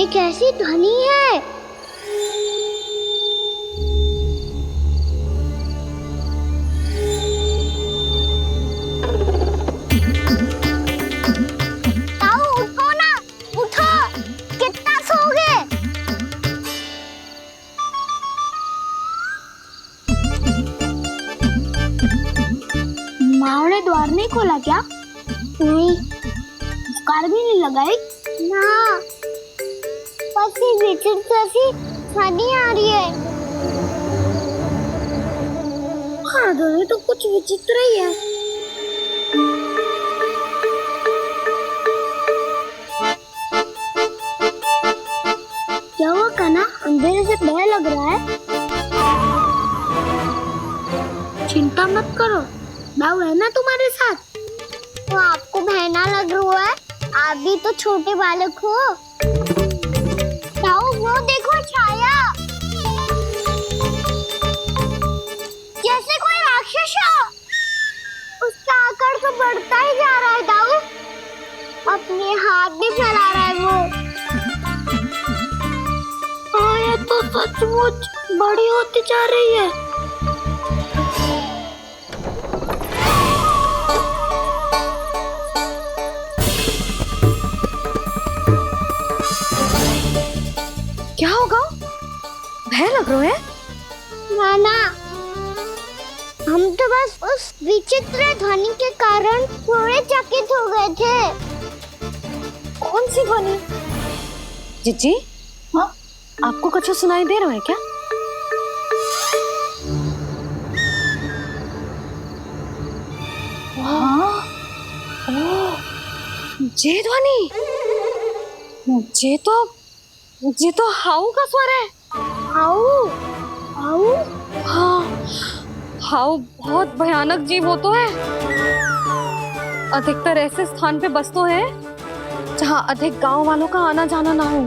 ये कैसी ध्वनि है? ताऊ उठो ना, उठो, कितना सोओगे? माँ ने द्वार नहीं खोला क्या? नहीं। कार भी नहीं लगाई? ना। बस ये विचित्र सी ध्वनि आ रही है। हाँ, ध्वनि तो कुछ विचित्र ही है। क्या हुआ कान्हा? अंधेरे से भय लग रहा है। चिंता मत करो, दाऊ है ना तुम्हारे साथ। तो आपको भय ना लग रहा है? आप भी तो छोटे बालक हो। दाऊ वो देखो छाया, जैसे कोई राक्षस हो। उसका आकार तो बढ़ता ही जा रहा है दाऊ। अपने हाथ भी फैला रहा है वो। हाँ, ये तो सचमुच बड़ी होती जा रही है। क्या होगा? भय लग रहा है? नाना, हम तो बस उस विचित्र ध्वनि के कारण थोड़े चकित हो गए थे। कौन सी ध्वनि? जीजी, हाँ, आपको कुछ सुनाई दे रहा है क्या? हाँ, ओह, ये ध्वनि, ये तो हाउ का स्वर है। हाउ? हाउ? हाँ, हाउ बहुत भयानक जीव हो तो है। अधिकतर ऐसे स्थान पे बस तो है जहाँ अधिक गांव वालों का आना जाना ना हो।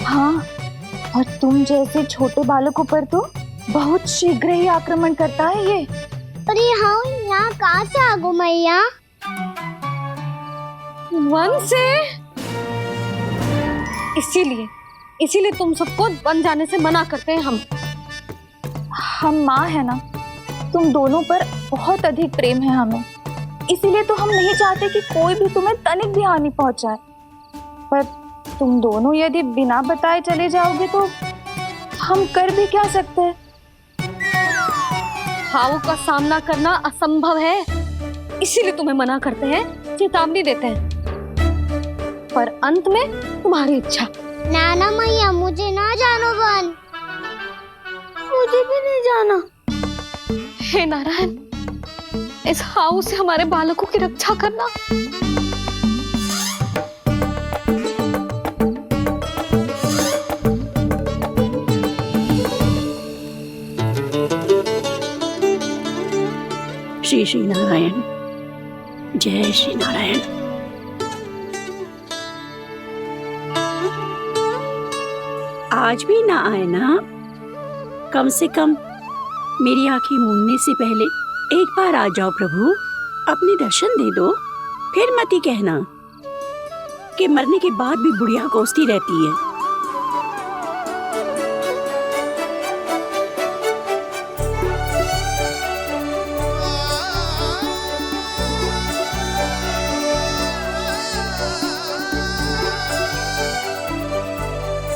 हाँ, और तुम जैसे छोटे बालकों पर तो बहुत शीघ्र ही आक्रमण करता है ये। पर ये हाउ यहाँ कहाँ से आ गो मैया? वन से। इसीलिए तुम सबको वन जाने से मना करते हैं हम माँ है ना, तुम दोनों पर बहुत अधिक प्रेम है हमें, इसीलिए तो हम नहीं चाहते कि कोई भी तुम्हें तनिक भी हानि पहुंचाए। पर तुम दोनों यदि बिना बताए चले जाओगे तो हम कर भी क्या सकते हैं? हाउ का सामना करना असंभव है, इसीलिए तुम्हें मना करते हैं, चेतावनी देते हैं। पर अंत में तुम्हारी इच्छा। नाना मैया, मुझे ना जानो वन। मुझे भी नहीं जाना। हे नारायण, इस हाउ से हमारे बालकों की रक्षा करना। श्री श्री नारायण, जय श्री नारायण। आज भी ना आए ना? कम से कम मेरी आंखें मूंदने से पहले एक बार आ जाओ प्रभु, अपने दर्शन दे दो। फिर मत ही कहना कि मरने के बाद भी बुढ़िया कोसती रहती है।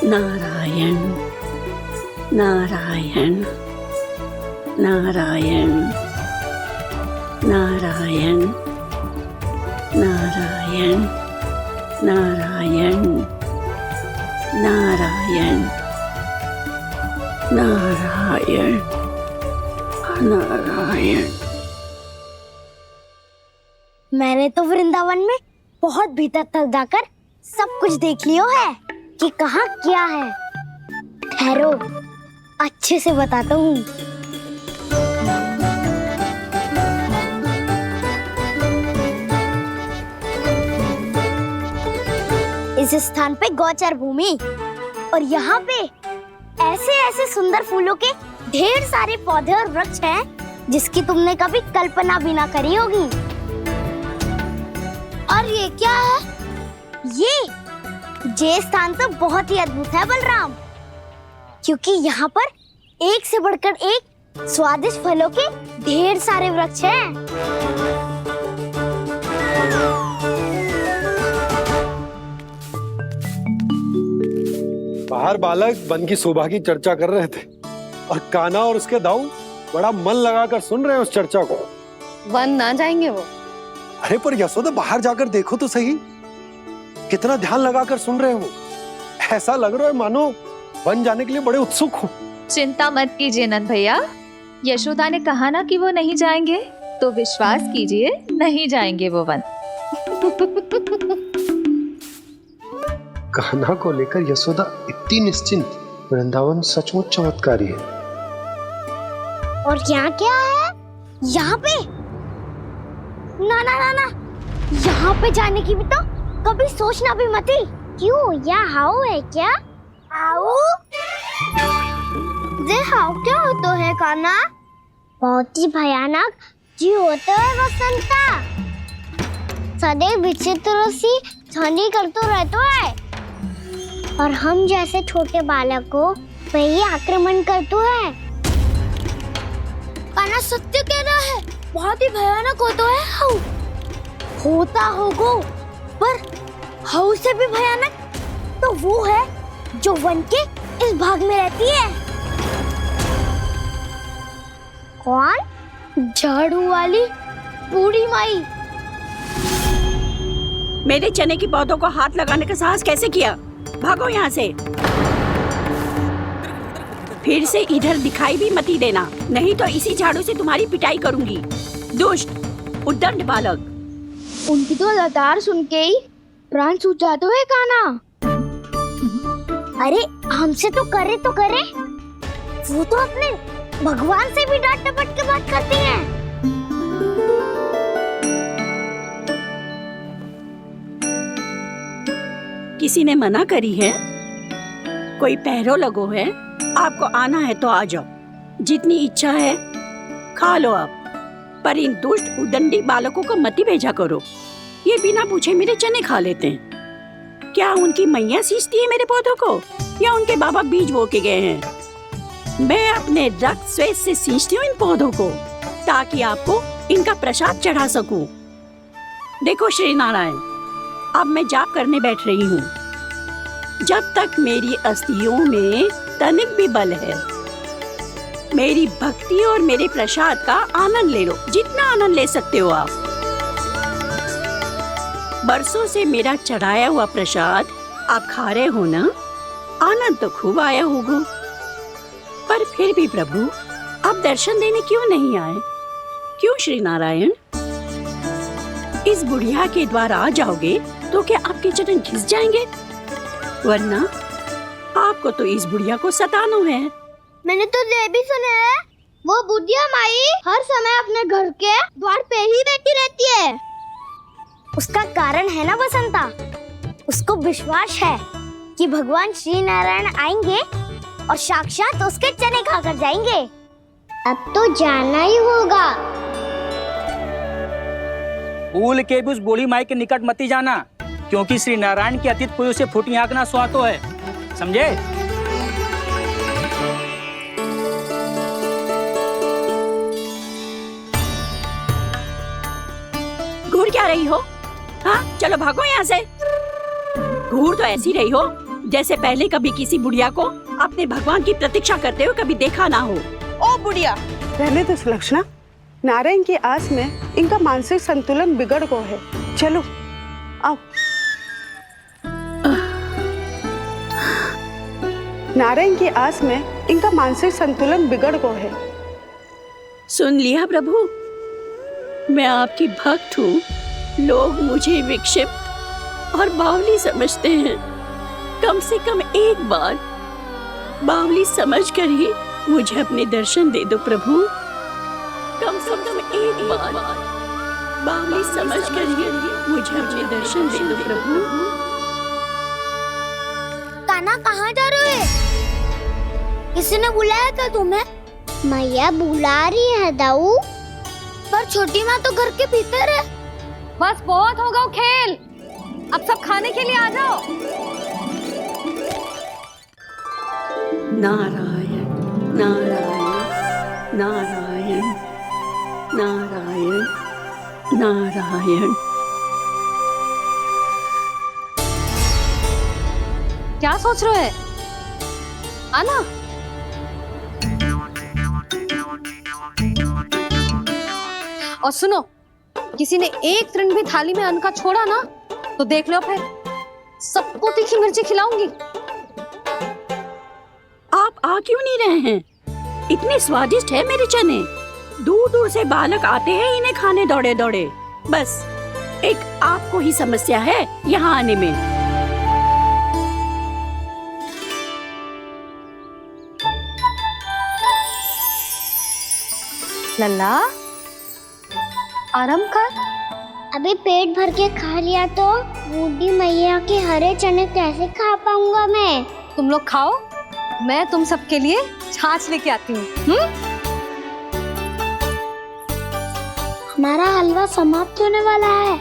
नारायण नारायण नारायण नारायण नारायण नारायण नारायण नारायण नारायण। मैंने तो वृंदावन में बहुत भीतर तक जाकर सब कुछ देख लियो है कि कहाँ क्या है। ठहरो, अच्छे से बताता हूँ। इस स्थान पे गौचर भूमि, और यहाँ पे ऐसे ऐसे सुंदर फूलों के ढेर सारे पौधे और वृक्ष हैं जिसकी तुमने कभी कल्पना भी ना करी होगी। और ये क्या है? ये स्थान तो बहुत ही अद्भुत है बलराम, क्योंकि यहाँ पर एक से बढ़कर एक स्वादिष्ट फलों के ढेर सारे वृक्ष हैं। बाहर बालक वन की शोभा की चर्चा कर रहे थे और कान्हा और उसके दाऊ बड़ा मन लगाकर सुन रहे हैं उस चर्चा को। वन ना जाएंगे वो। अरे पर यशोदा बाहर जाकर देखो तो सही, कितना ध्यान लगाकर सुन रहे हो। ऐसा लग रहा है मानो वन जाने के लिए बड़े उत्सुक हो। चिंता मत कीजिए नंद भैया, यशोदा ने कहा ना कि वो नहीं जाएंगे, तो विश्वास कीजिए नहीं जाएंगे वो वन। कान्हा को लेकर यशोदा इतनी निश्चिंत, वृंदावन सचमुच चमत्कारी है। और यहाँ क्या है? यहाँ पे ना ना ना ना, यहाँ पे जाने की भी तो कभी सोचना भी मत ही। क्यों, यहाँ हाउ है क्या? हाउ? ये हाउ क्या होता है कान्हा? बहुत ही भयानक जी होता है वसंता। सदैव विचित्र सी ध्वनि करते रहता है और हम जैसे छोटे बालक को वही आक्रमण करते हैं। कान्हा सत्य कह रहा है, बहुत ही भयानक होता है हाउ। होता होगा, पर हाउ से भी भयानक तो वो है जो वन के इस भाग में रहती है। कौन? झाड़ू वाली बूढ़ी माई। मेरे चने की पौधों को हाथ लगाने का साहस कैसे किया? भागो यहाँ से। फिर से इधर दिखाई भी मत देना, नहीं तो इसी झाड़ू से तुम्हारी पिटाई करूंगी। दुष्ट उद्दंड बालक। उनकी तो लतार सुन के ही प्राण छूट जाते हैं कान्हा। अरे हमसे तो करे, वो तो अपने भगवान से भी डांट डपट के बात करती हैं। किसी ने मना करी है? कोई पहरो लगो है? आपको आना है तो आ जाओ, जितनी इच्छा है खा लो आप, पर इन दुष्ट उदंडी बालकों को मत भेजा करो। ये बिना पूछे मेरे चने खा लेते हैं। क्या उनकी मैया सींचती है मेरे पौधों को, या उनके बाबा बीज बो के गए हैं? मैं अपने रक्त स्वेद से सींचती हूँ इन पौधों को, ताकि आपको इनका प्रसाद चढ़ा सकूं। देखो श्री नारायण, अब मैं जाप करने बैठ रही हूँ। जब तक मेरी अस्थियों में तनिक भी बल है, मेरी भक्ति और मेरे प्रसाद का आनंद ले लो, जितना आनंद ले सकते हो आप। बरसों से मेरा चढ़ाया हुआ प्रसाद आप खा रहे हो ना, आनंद तो खूब आया होगा। पर फिर भी प्रभु आप दर्शन देने क्यों नहीं आए? क्यों श्री नारायण? इस बुढ़िया के द्वार आ जाओगे तो क्या आपके चरण घिस जाएंगे? वरना आपको तो इस बुढ़िया को सताना है। मैंने तो ये भी सुना है, वो बुढ़िया माई हर समय अपने घर के द्वार पे ही बैठी रहती है। उसका कारण है ना बसंता, उसको विश्वास है कि भगवान श्री नारायण आएंगे और साक्षात उसके चने खाकर जाएंगे। अब तो जाना ही होगा। भूल के भी उस बूढ़ी माई के निकट मत जाना, क्योंकि श्री नारायण की अतीत कोई उसे फूटी आंख ना सुहातो है, समझे? घूर क्या रही हो? हाँ, चलो भागो यहाँ से। घूर तो ऐसी रही हो जैसे पहले कभी किसी बुढ़िया को अपने भगवान की प्रतीक्षा करते हुए कभी देखा ना हो। ओ बुढ़िया, रहने दो सुलक्षणा। नारायण की आस में इनका मानसिक संतुलन बिगड़ गया है। चलो आओ। नारायण की आस में इनका मानसिक संतुलन बिगड़ गया है। सुन लिया प्रभु, मैं आपकी भक्त हूँ। लोग मुझे विक्षिप्त और बावली समझते हैं। कम से कम एक बार बावली समझकर ही मुझे अपने दर्शन दे दो प्रभु। कम से कम एक बार बावली समझकर ही मुझे अपने दर्शन दे दो प्रभु। कान्हा कहाँ जा रहे हो? किसी ने बुलाया था तुम्हें? मैया बुला रही है दाऊ, पर छोटी माँ तो घर के भीतर है। बस बहुत होगा खेल, अब सब खाने के लिए आ जाओ। नारायण नारायण नारायण नारायण नारायण। क्या सोच रहे हो? आना। और सुनो, किसी ने एक तृण भी थाली में अन्न का छोड़ा ना तो देख लो, फिर सबको तीखी मिर्ची खिलाऊंगी। आप आ क्यों नहीं रहे हैं? इतने स्वादिष्ट है मेरे चने। दूर दूर से बालक आते हैं इन्हें खाने दौड़े दौड़े। बस एक आपको ही समस्या है यहाँ आने में। लल्ला, आराम कर। अभी पेट भर के खा लिया तो बूढ़ी मैया के हरे चने कैसे खा पाऊंगा मैं? तुम लोग खाओ, मैं तुम सबके लिए छाछ लेके आती हूँ। हमारा हलवा समाप्त होने वाला है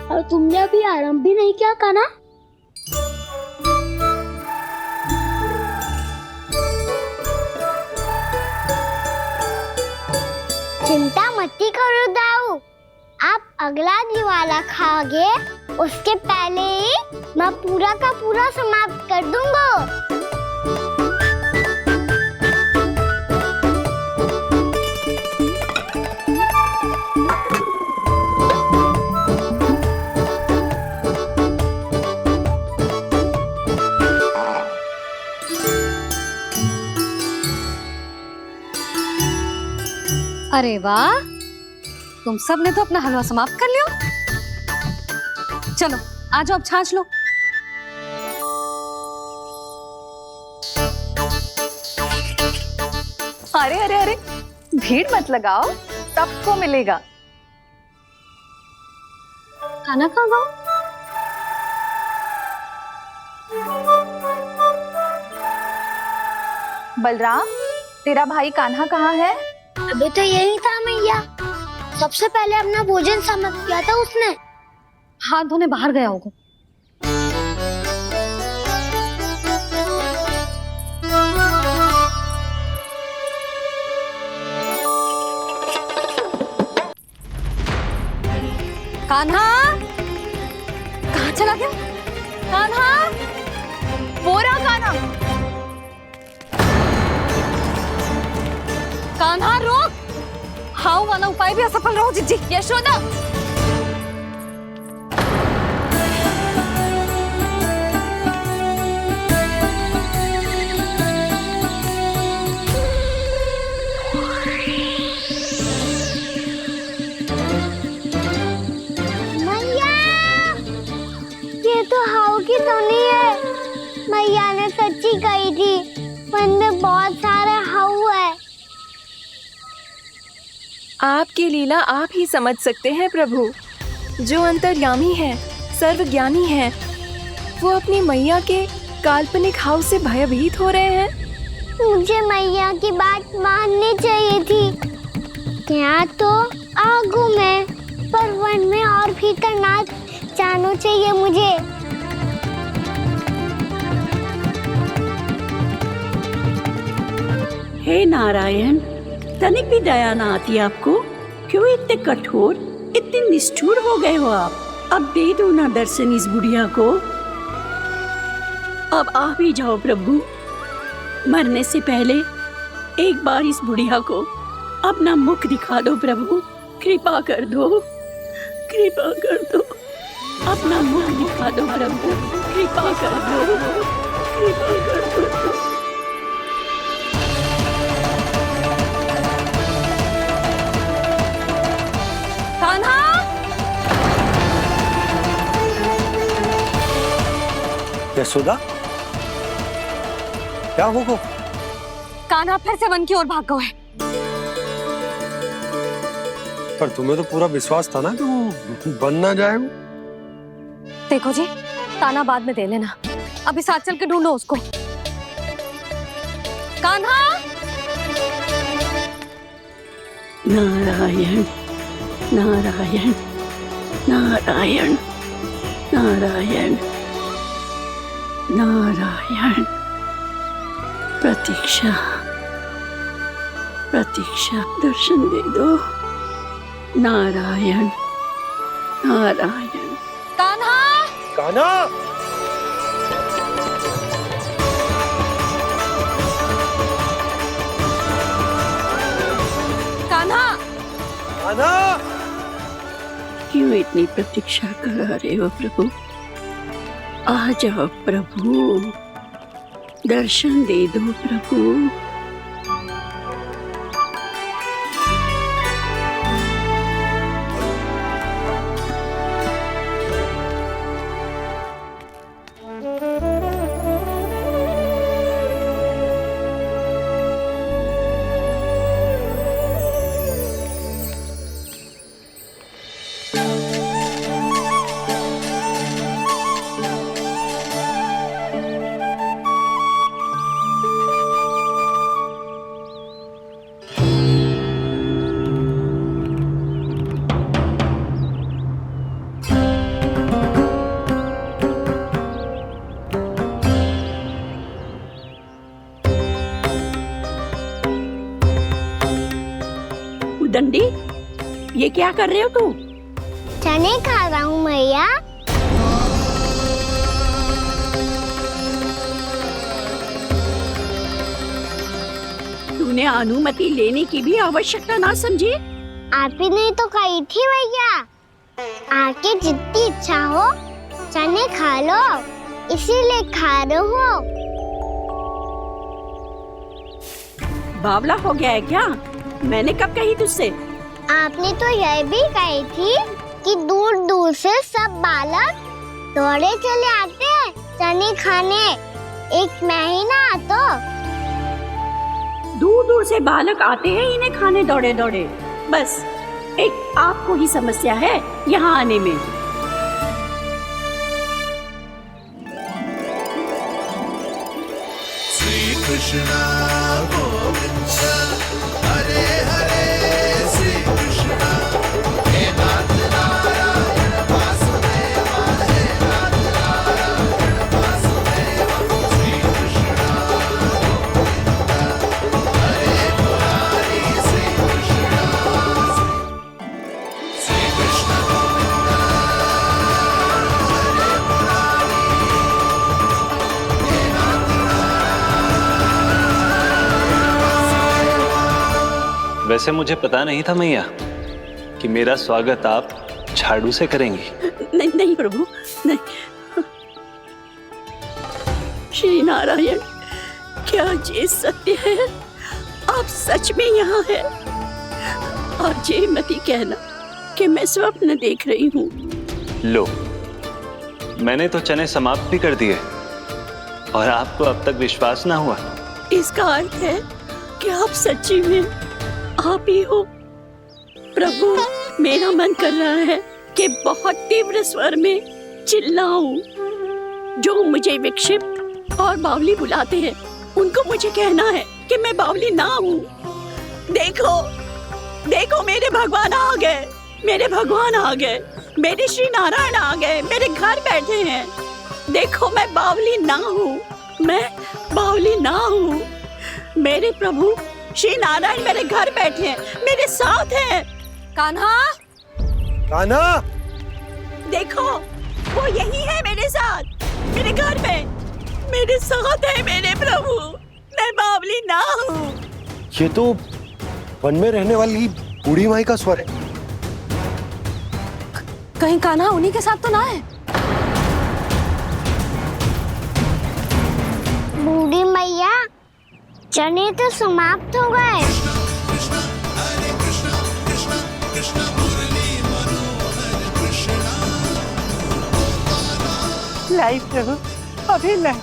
और तुमने अभी आराम भी नहीं किया कान्हा। चिंता मत करो दाऊ, आप अगला दिवाला खाओगे उसके पहले ही मैं पूरा का पूरा समाप्त कर दूंगा। अरे वाह, तुम सब ने तो अपना हलवा समाप्त कर लिया। चलो आ जाओ, अब छाछ लो। अरे अरे अरे, भीड़ मत लगाओ, सबको मिलेगा। खाना कहाँ गया? बलराम, तेरा भाई कान्हा कहाँ है? अभी तो यही था मैया, सबसे पहले अपना भोजन समाप्त किया था उसने। हाथ धोने बाहर गया होगा। कान्हा, कहाँ चला गया? कान्हा, वो रहा कान्हा। कान्हा रोक! हाउ वाला उपाय भी असफल रहो जिज्जी। यशोदा, मैया, ये तो हाउ की तो नहीं है। मैया ने सच्ची कही थी, वन में बहुत सारे हाउ है। आपकी लीला आप ही समझ सकते हैं प्रभु। जो अंतर्यामी है, सर्वज्ञानी है, वो अपनी मैया के काल्पनिक हाव से भयभीत हो रहे हैं। मुझे मैया की बात माननी चाहिए थी। यहाँ तो आगू में, पर वन में और भीतर ना जाना चाहिए मुझे। हे नारायण, तनिक भी दया ना आती आपको? क्यों इतने कठोर, इतने निष्ठुर हो गए हो आप? अब दे दो ना दर्शन इस बुढ़िया को। अब आ भी जाओ प्रभु। मरने से पहले एक बार इस बुढ़िया को अपना मुख दिखा दो प्रभु। कृपा कर दो, कृपा कर दो। अपना मुख दिखा दो प्रभु, कृपा कर दो, कृपा कर दो। कान्हा, यशोदा, क्या होगा? कान्हा फिर से वन की ओर भाग गया है। पर तुम्हें तो पूरा विश्वास था ना कि वो बन ना जाए। देखो जी, ताना बाद में दे लेना, अभी साथ चल के ढूंढो उसको। कान्हा, नारायण नारायण नारायण नारायण नारायण प्रतीक्षा, प्रतीक्षा, दर्शन दे दो। नारायण, नारायण। कान्हा, कान्हा, कान्हा, कान्हा, क्यों इतनी प्रतीक्षा करा रहे हो प्रभु? आ जाओ प्रभु, दर्शन दे दो प्रभु। दंडी, ये क्या कर रहे हो तू? चने खा रहा हूँ मैया। तूने अनुमति लेने की भी आवश्यकता ना समझी? आप ही ने तो कही थी भैया, आके जितनी इच्छा हो चने खा लो, इसीलिए खा रहे हो। बावला हो गया है क्या? मैंने कब कही तुझसे? आपने तो यह भी कही थी कि दूर दूर से सब बालक दौड़े चले आते हैं चने खाने, एक महीना तो दूर दूर से बालक आते हैं इन्हें खाने दौड़े दौड़े। बस एक आपको ही समस्या है यहाँ आने में। श्री कृष्णा गोविंद हरे हरे, श्री कृष्णा हे नाथ नारायण वासुदेव, हे नाथ नारायण वासुदेव, श्री कृष्णा गोविंद हरे मुरारी, श्री कृष्णा, श्री कृष्ण गोविंद हरे मुरारी, हे नाथ वैसे मुझे पता नहीं था मैया कि मेरा स्वागत आप झाड़ू से करेंगी। नहीं नहीं प्रभु, नहीं। श्री नारायण, क्या ये सत्य है? आप सच में यहाँ हैं? और ये मती कहना कि मैं स्वप्न देख रही हूँ। लो, मैंने तो चने समाप्त भी कर दिए और आपको अब तक विश्वास ना हुआ। इसका अर्थ है कि आप सच्ची में आप ही हो। प्रभु, मेरा मन कर रहा है कि बहुत तीव्र स्वर में चिल्लाऊं। जो मुझे विक्षिप्त और बावली बुलाते हैं उनको मुझे कहना है कि मैं बावली ना हूँ। देखो देखो, मेरे भगवान आ गए, मेरे भगवान आ गए, मेरे श्री नारायण आ गए, मेरे घर बैठे हैं। देखो, मैं बावली ना हूँ, मैं बावली ना हूँ। मेरे प्रभु श्री नारायण मेरे घर बैठे हैं, मेरे साथ हैं। कान्हा, कान्हा, देखो, वो यही है मेरे साथ, मेरे घर में, मेरे साथ है मेरे प्रभु। मैं बावली ना हूँ। ये तो वन में रहने वाली बूढ़ी माई का स्वर है। कहीं कान्हा उन्हीं के साथ तो ना है? बूढ़ी मैया, चने तो समाप्त हो गए। लाई प्रभु, अभी लाई।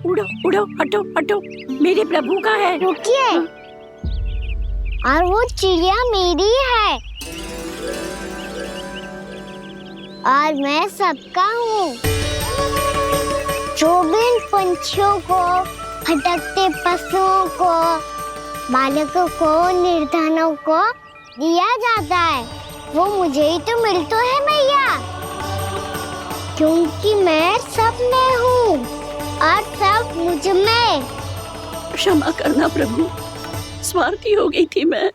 उड़ो उड़ो, हटो हटो, मेरे प्रभु का है। रुकिए, और वो चिड़िया मेरी है और मैं सबका हूँ। जो भी इन पंछियों को, भटकते पशुओं को, बालकों को, निर्धनों को दिया जाता है, वो मुझे ही तो मिलता है मैया, क्योंकि मैं सब में हूँ और सब मुझ में। क्षमा करना प्रभु, स्वार्थी हो गई थी मैं।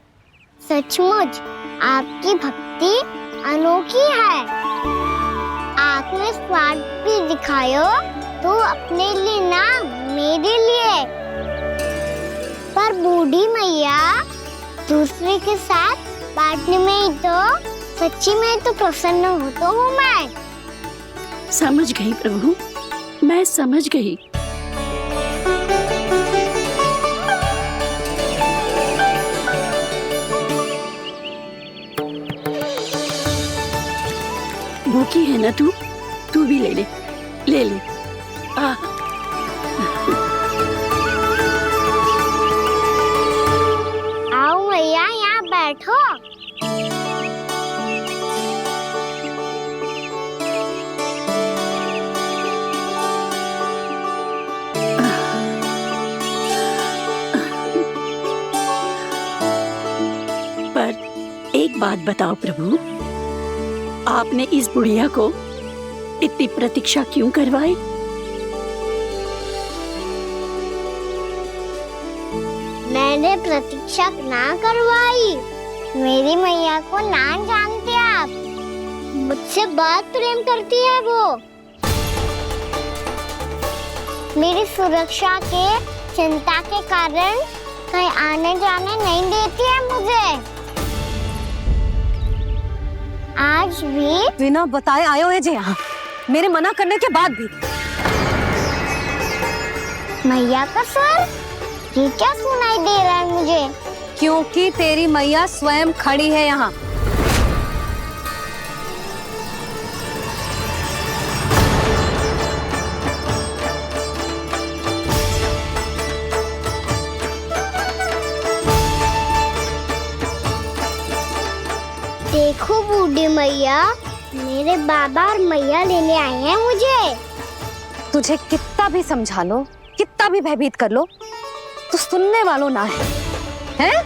सचमुच आपकी भक्ति अनोखी है। आपने स्वार्थ भी दिखायो तो अपने लिए ना, मेरे लिए। पर बूढ़ी मैया दूसरे के साथ बांटने में ही तो सच्ची में तो प्रसन्न होता हूँ मैं। समझ गई प्रभु, मैं समझ गई। भूखी है ना तू भी ले ले, ले ले। आओ मैया, यहाँ बैठो। पर एक बात बताओ प्रभु, आपने इस बुढ़िया को इतनी प्रतीक्षा क्यों करवाई? मैंने प्रतीक्षा ना करवाई। मेरी मैया को ना जानते आप, मुझसे बहुत प्रेम करती है वो। मेरी सुरक्षा के चिंता के कारण कहीं आने जाने नहीं देती है मुझे। आज भी बिना बताए आयो है जी यहाँ, मेरे मना करने के बाद भी। मैया का स्वर, ये क्या सुनाई दे रहा है मुझे? क्योंकि तेरी मैया स्वयं खड़ी है यहाँ। देखो बूढ़ी मैया, मेरे बाबा और मैया लेने आए हैं मुझे। तुझे कितना भी समझा लो, कितना भी भयभीत कर लो, तो सुनने वालों ना है, हैं?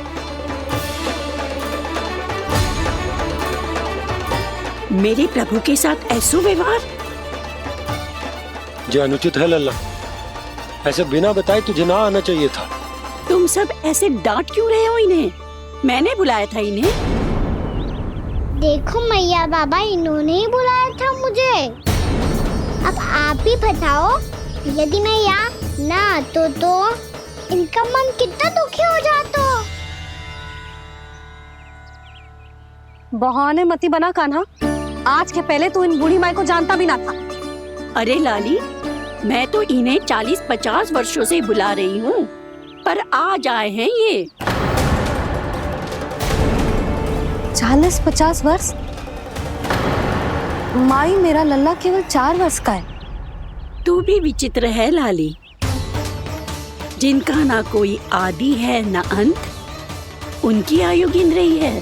मेरे प्रभु के साथ ऐसा व्यवहार जो अनुचित है लल्ला। ऐसे बिना बताए तुझे ना आना चाहिए था। तुम सब ऐसे डांट क्यों रहे हो इन्हें? मैंने बुलाया था इन्हें। देखो मैया बाबा, इन्होंने ही बुलाया था मुझे। अब आप ही बताओ, यदि मैं यहाँ ना आतो तो इनका मन कितना दुखी हो जाता। बहाने मती बना कान्हा, आज के पहले तू इन बूढ़ी माई को जानता भी ना था। अरे लाली, मैं तो इन्हें 40-50 वर्षों से बुला रही हूँ, पर आज आए हैं ये। 40-50 वर्ष? माई, मेरा लल्ला केवल 4 वर्ष का है। तू भी विचित्र है लाली, जिनका ना कोई आदि है ना अंत, उनकी आयु गिन रही है।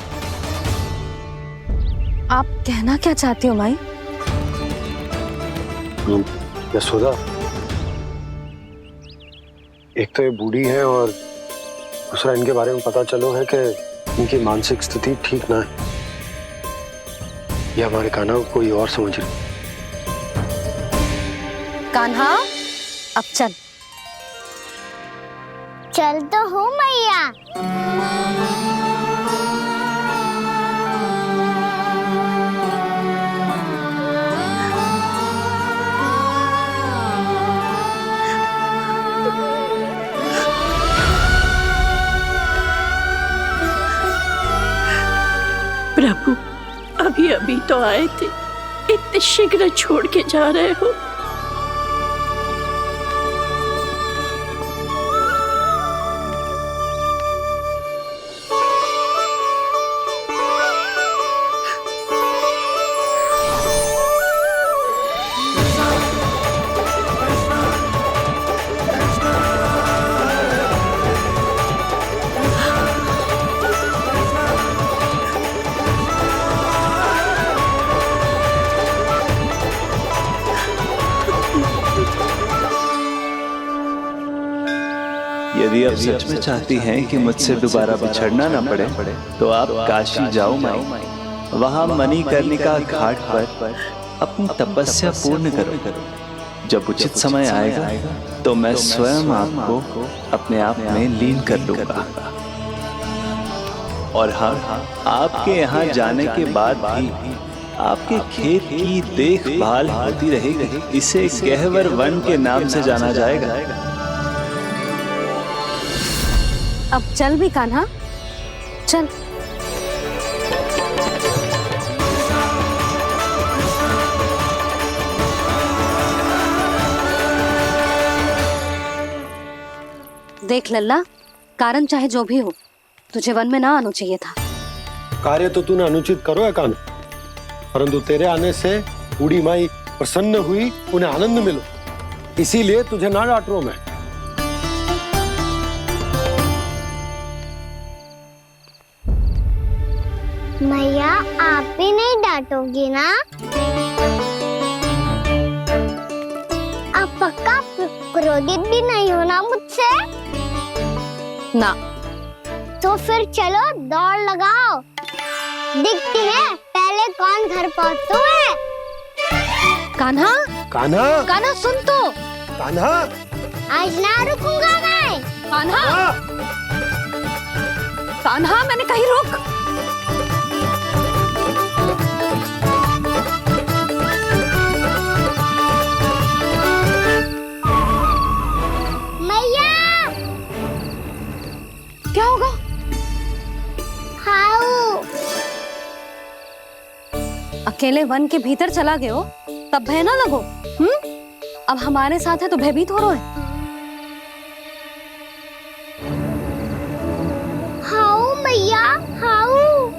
आप कहना क्या चाहती हो माई? यशोदा, एक तो ये बूढ़ी है और दूसरा इनके बारे में पता चलो है कि इनकी मानसिक स्थिति ठीक ना है। ये हमारे कान्हा को कोई और समझ रही। कान्हा, अब चल। चल तो हूँ मैया। प्रभु, अभी अभी तो आए थे, इतने शीघ्र छोड़ के जा रहे हो। यदि आप सच में चाहती हैं कि मुझसे दोबारा बिछड़ना ना पड़े तो आप काशी जाओ माई। वहां मणिकर्णिका घाट पर अपनी तपस्या पूर्ण करो। जब उचित समय आएगा तो मैं स्वयं आपको अपने आप में लीन कर लूंगा। और हाँ, आपके यहाँ जाने के बाद भी आपके खेत की देखभाल होती रहेगी। इसे गहवर वन के नाम से जाना जाएगा। अब चल भी कान्हा, चल। देख लल्ला, कारण चाहे जो भी हो, तुझे वन में ना आना चाहिए था। कार्य तो तूने अनुचित करो है कान्हा, परंतु तेरे आने से बूढ़ी माई प्रसन्न हुई, उन्हें आनंद मिलो, इसीलिए तुझे ना डांट रहा हूं मैं। मैया आप भी नहीं डांटोगी ना? आप पक्का क्रोधित भी नहीं हो ना मुझसे? ना। तो फिर चलो दौड़ लगाओ, दिखती है पहले कौन घर पहुंचता है। कान्हा, कान्हा, कान्हा सुन तो। कान्हा, आज ना रुकूंगा मैं। कान्हा, कान्हा मैंने कहीं रुक। मैया, क्या होगा? हाउ अकेले वन के भीतर चला गए हो तब भय ना लगो। अब हमारे साथ है तो भयभीत हो रहे हो। हाउ मैया, हाउ।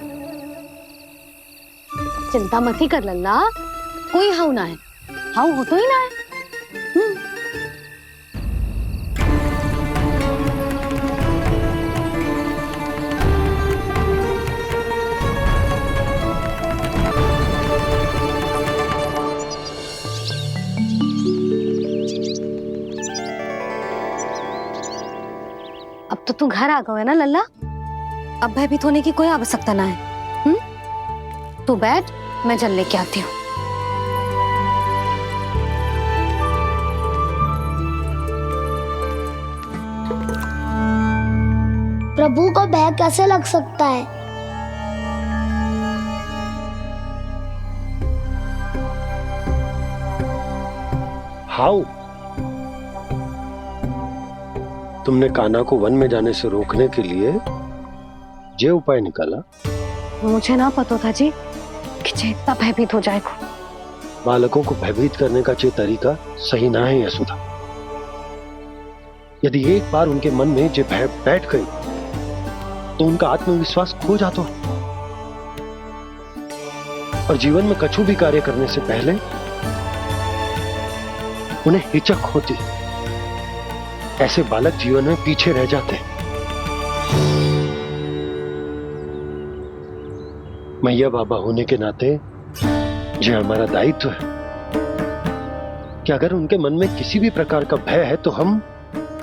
चिंता मत ही कर लल्ला, कोई हाउ ना है। हाउ हो तो ही ना है। अब तो तू घर आ गया है ना लल्ला, अब भयभीत होने की कोई आवश्यकता ना है। तू बैठ, मैं जल लेके आती हूँ। प्रभु को भय कैसे लग सकता है? हाउ? तुमने कान्हा को वन में जाने से रोकने के लिए ये उपाय निकाला? मुझे ना पता था जी कि जे इतना भयभीत हो जाएगा। बालकों को भयभीत करने का ये तरीका सही ना है यशोदा। यदि एक बार उनके मन में ये भय बैठ गई तो उनका आत्मविश्वास खो जाता है और जीवन में कछु भी कार्य करने से पहले उन्हें हिचक होती। ऐसे बालक जीवन में पीछे रह जाते हैं। मैया बाबा होने के नाते यह हमारा दायित्व है कि अगर उनके मन में किसी भी प्रकार का भय है तो हम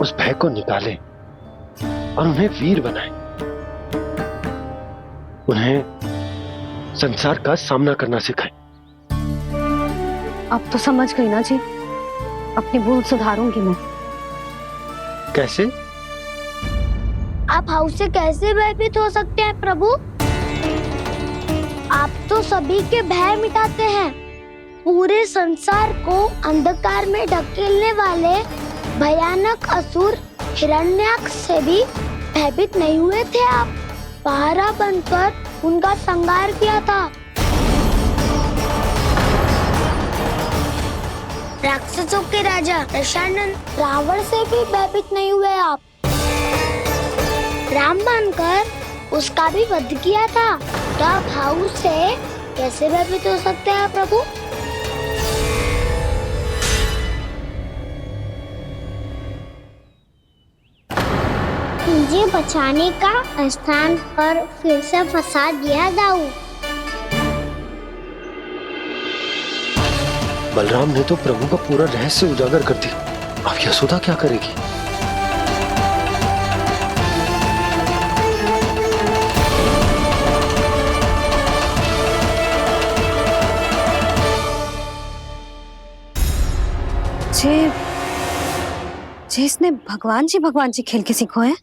उस भय को निकालें और उन्हें वीर बनाएं, उन्हें संसार का सामना करना सिखाएं। अब तो समझ गई ना जी, अपनी भूल सुधारूंगी मैं। कैसे? आप हाउ से कैसे भयभीत हो सकते हैं प्रभु? आप तो सभी के भय मिटाते हैं। पूरे संसार को अंधकार में ढकेलने वाले भयानक असुर हिरण्याक्ष से भी भयभीत नहीं हुए थे आप। पहरा बनकर उनका संहार किया था। राक्षसों के राजा दशानन रावण से भी भयभीत नहीं हुए आप। राम बनकर उसका भी वध किया था। तो आप हाउ से कैसे भयभीत हो सकते हैं प्रभु? मुझे बचाने का स्थान पर फिर से फंसा दिया दाऊ। बलराम ने तो प्रभु का पूरा रहस्य उजागर कर दिया। अब यशोदा क्या करेगी? जे इसने भगवान जी खेल के सीखो है,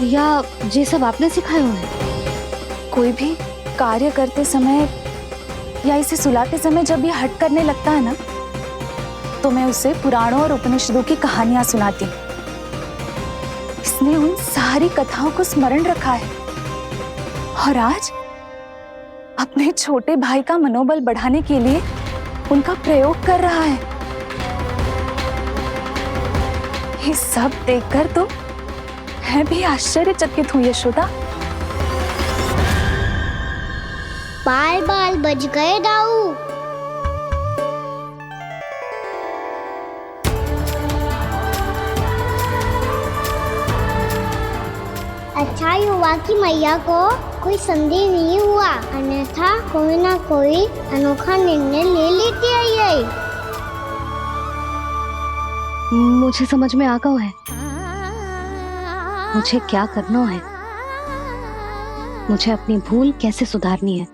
या ये सब आपने सिखाए हुए हैं? कोई भी कार्य करते समय या इसे सुलाते समय जब ये हट करने लगता है ना, तो मैं उसे पुराणों और उपनिषदों की कहानियां सुनाती हूँ। इसने उन सारी कथाओं को स्मरण रखा है और आज अपने छोटे भाई का मनोबल बढ़ाने के लिए उनका प्रयोग कर रहा है। ये सब देखकर तो मैं भी आश्चर्यचकित हूँ यशोदा। बाल बाल बज गए दाऊ। अच्छा ही हुआ कि मैया को कोई संदेह नहीं हुआ, अन्यथा कोई ना कोई अनोखा निर्णय ले लेती है ये। मुझे समझ में आ गया है मुझे क्या करना है। मुझे अपनी भूल कैसे सुधारनी है,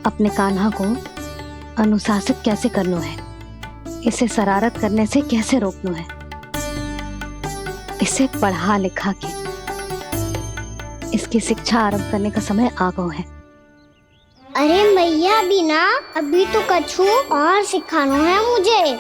अपने कान्हा को अनुशासित कैसे करना है, इसे शरारत करने से कैसे रोकना है, इसे पढ़ा लिखा के इसकी शिक्षा आरंभ करने का समय आ गया है। अरे मैया बिना अभी तो कछु और सिखाना है मुझे।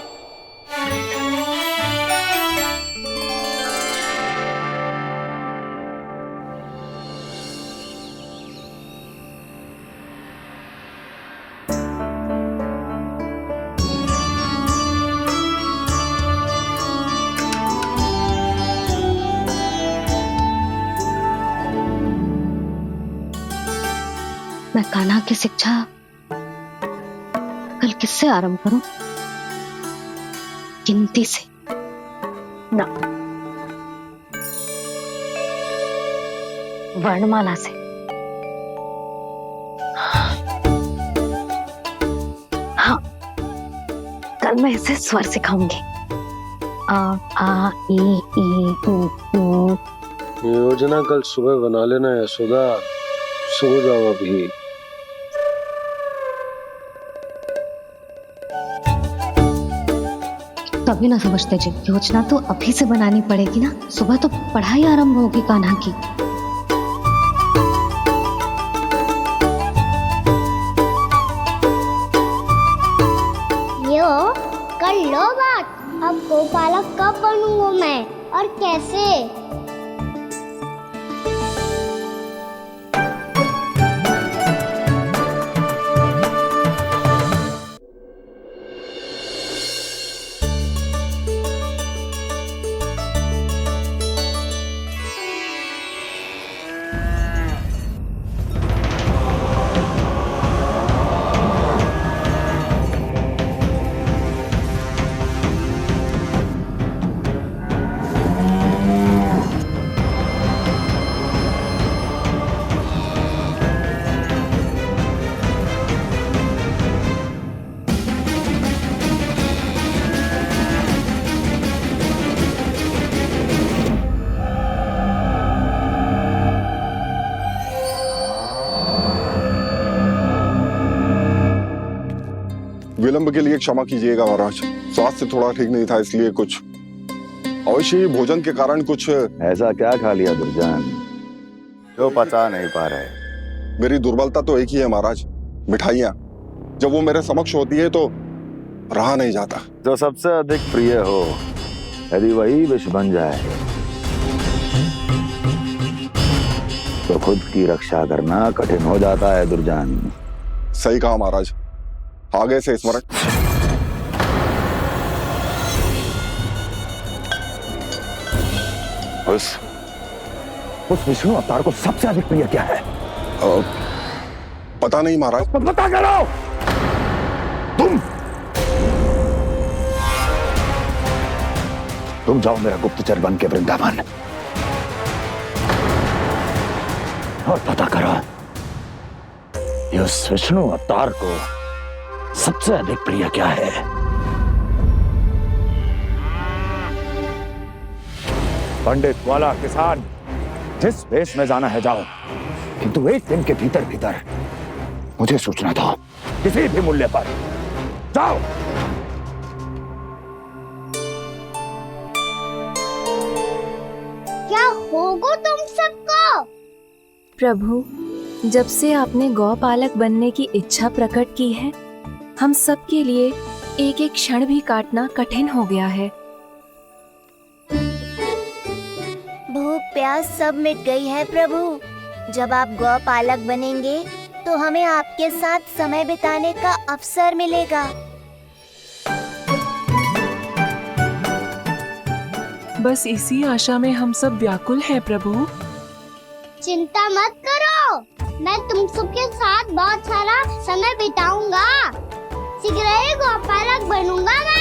मैं कान्हा की शिक्षा कल किससे आरंभ करूं? गिनती से ना, वर्णमाला से। हाँ, कल मैं इसे स्वर सिखाऊंगी। आ आ ई ऊ ऊ। योजना कल सुबह बना लेना यशोदा, सो जाओ अभी। तभी ना समझते जी, योजना तो अभी से बनानी पड़ेगी ना। सुबह तो पढ़ाई आरंभ होगी कान्हा की। यो कर लो बात। अब गोपालक कब बनूंगा मैं और कैसे? विलंब के लिए क्षमा कीजिएगा महाराज, स्वास्थ्य थोड़ा ठीक नहीं था, इसलिए कुछ अवश्य ही भोजन के कारण कुछ। ऐसा क्या खा लिया दुर्जन जो पचा नहीं पा रहे? मेरी दुर्बलता तो एक ही है महाराज, मिठाइयाँ। जब वो मेरे समक्ष होती है तो रहा नहीं जाता। जो सबसे अधिक प्रिय हो, यदि वही विष बन जाए तो खुद की रक्षा करना कठिन हो जाता है दुर्जन। सही कहा महाराज, आगे से स्मरण। उस विष्णु अवतार को सबसे अधिक प्रिय क्या है? पता नहीं महाराज। पता करो। तुम जाओ मेरा गुप्तचर बन के वृंदावन और पता करो उस विष्णु अवतार को सबसे अधिक प्रिय क्या है। पंडित, वाला, किसान, जिस वेश में जाना है जाओ, किंतु एक दिन के भीतर भीतर मुझे सूचना दो। किसी भी मूल्य पर जाओ। क्या होगा तुम सबको? प्रभु, जब से आपने गौपालक बनने की इच्छा प्रकट की है, हम सब के लिए एक एक क्षण भी काटना कठिन हो गया है। भूख प्यास सब मिट गई है प्रभु। जब आप गौपालक बनेंगे तो हमें आपके साथ समय बिताने का अवसर मिलेगा। बस इसी आशा में हम सब व्याकुल हैं प्रभु। चिंता मत करो, मैं तुम सबके साथ बहुत सारा समय बिताऊंगा। शीघ्र ही गौपालक बनूंगा मैं।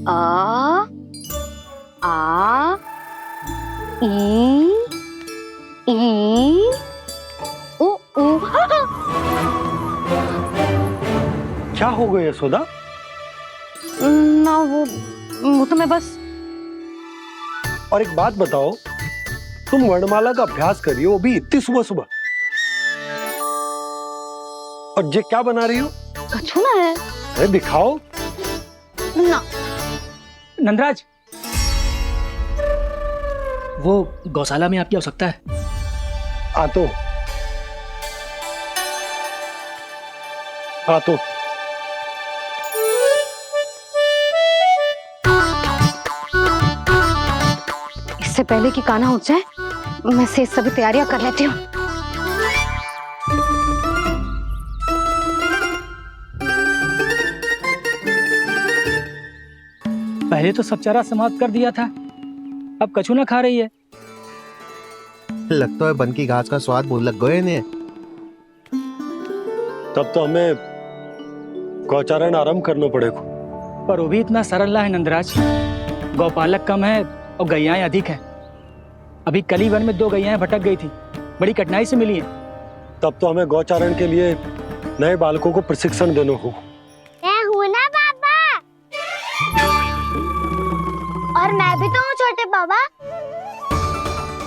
आ आ ई उ उ। क्या हो गया यशोदा? ना वो तो मैं बस। और एक बात बताओ, तुम वर्णमाला का अभ्यास कर रही हो, वो भी इतनी सुबह सुबह, और ये क्या बना रही हो? कछुआ है। अरे दिखाओ ना। नंदराज, वो गौशाला में आपकी आवश्यकता है। आ तो इससे पहले कि कान्हा उठ जाए, मैं से सभी तैयारियां कर लेती हूँ। पहले तो सब चारा समाप्त कर दिया था, अब कछुआ खा रही है। लगता है बन की घास का स्वाद बहुत लग गए ने। तब तो हमें गौचारण आरंभ करना पड़ेगा। पर वो भी इतना सरल है नंदराज। गौपालक कम है और गैयाएं अधिक हैं। अभी कली वन में 2 गैयाएं भटक गई थी, बड़ी कठिनाई से मिली हैं। तब तो हमें गौचारण के लिए नए बालकों को प्रशिक्षण देना होगा। मैं हूँ ना बाबा, और मैं भी तो हूँ छोटे बाबा।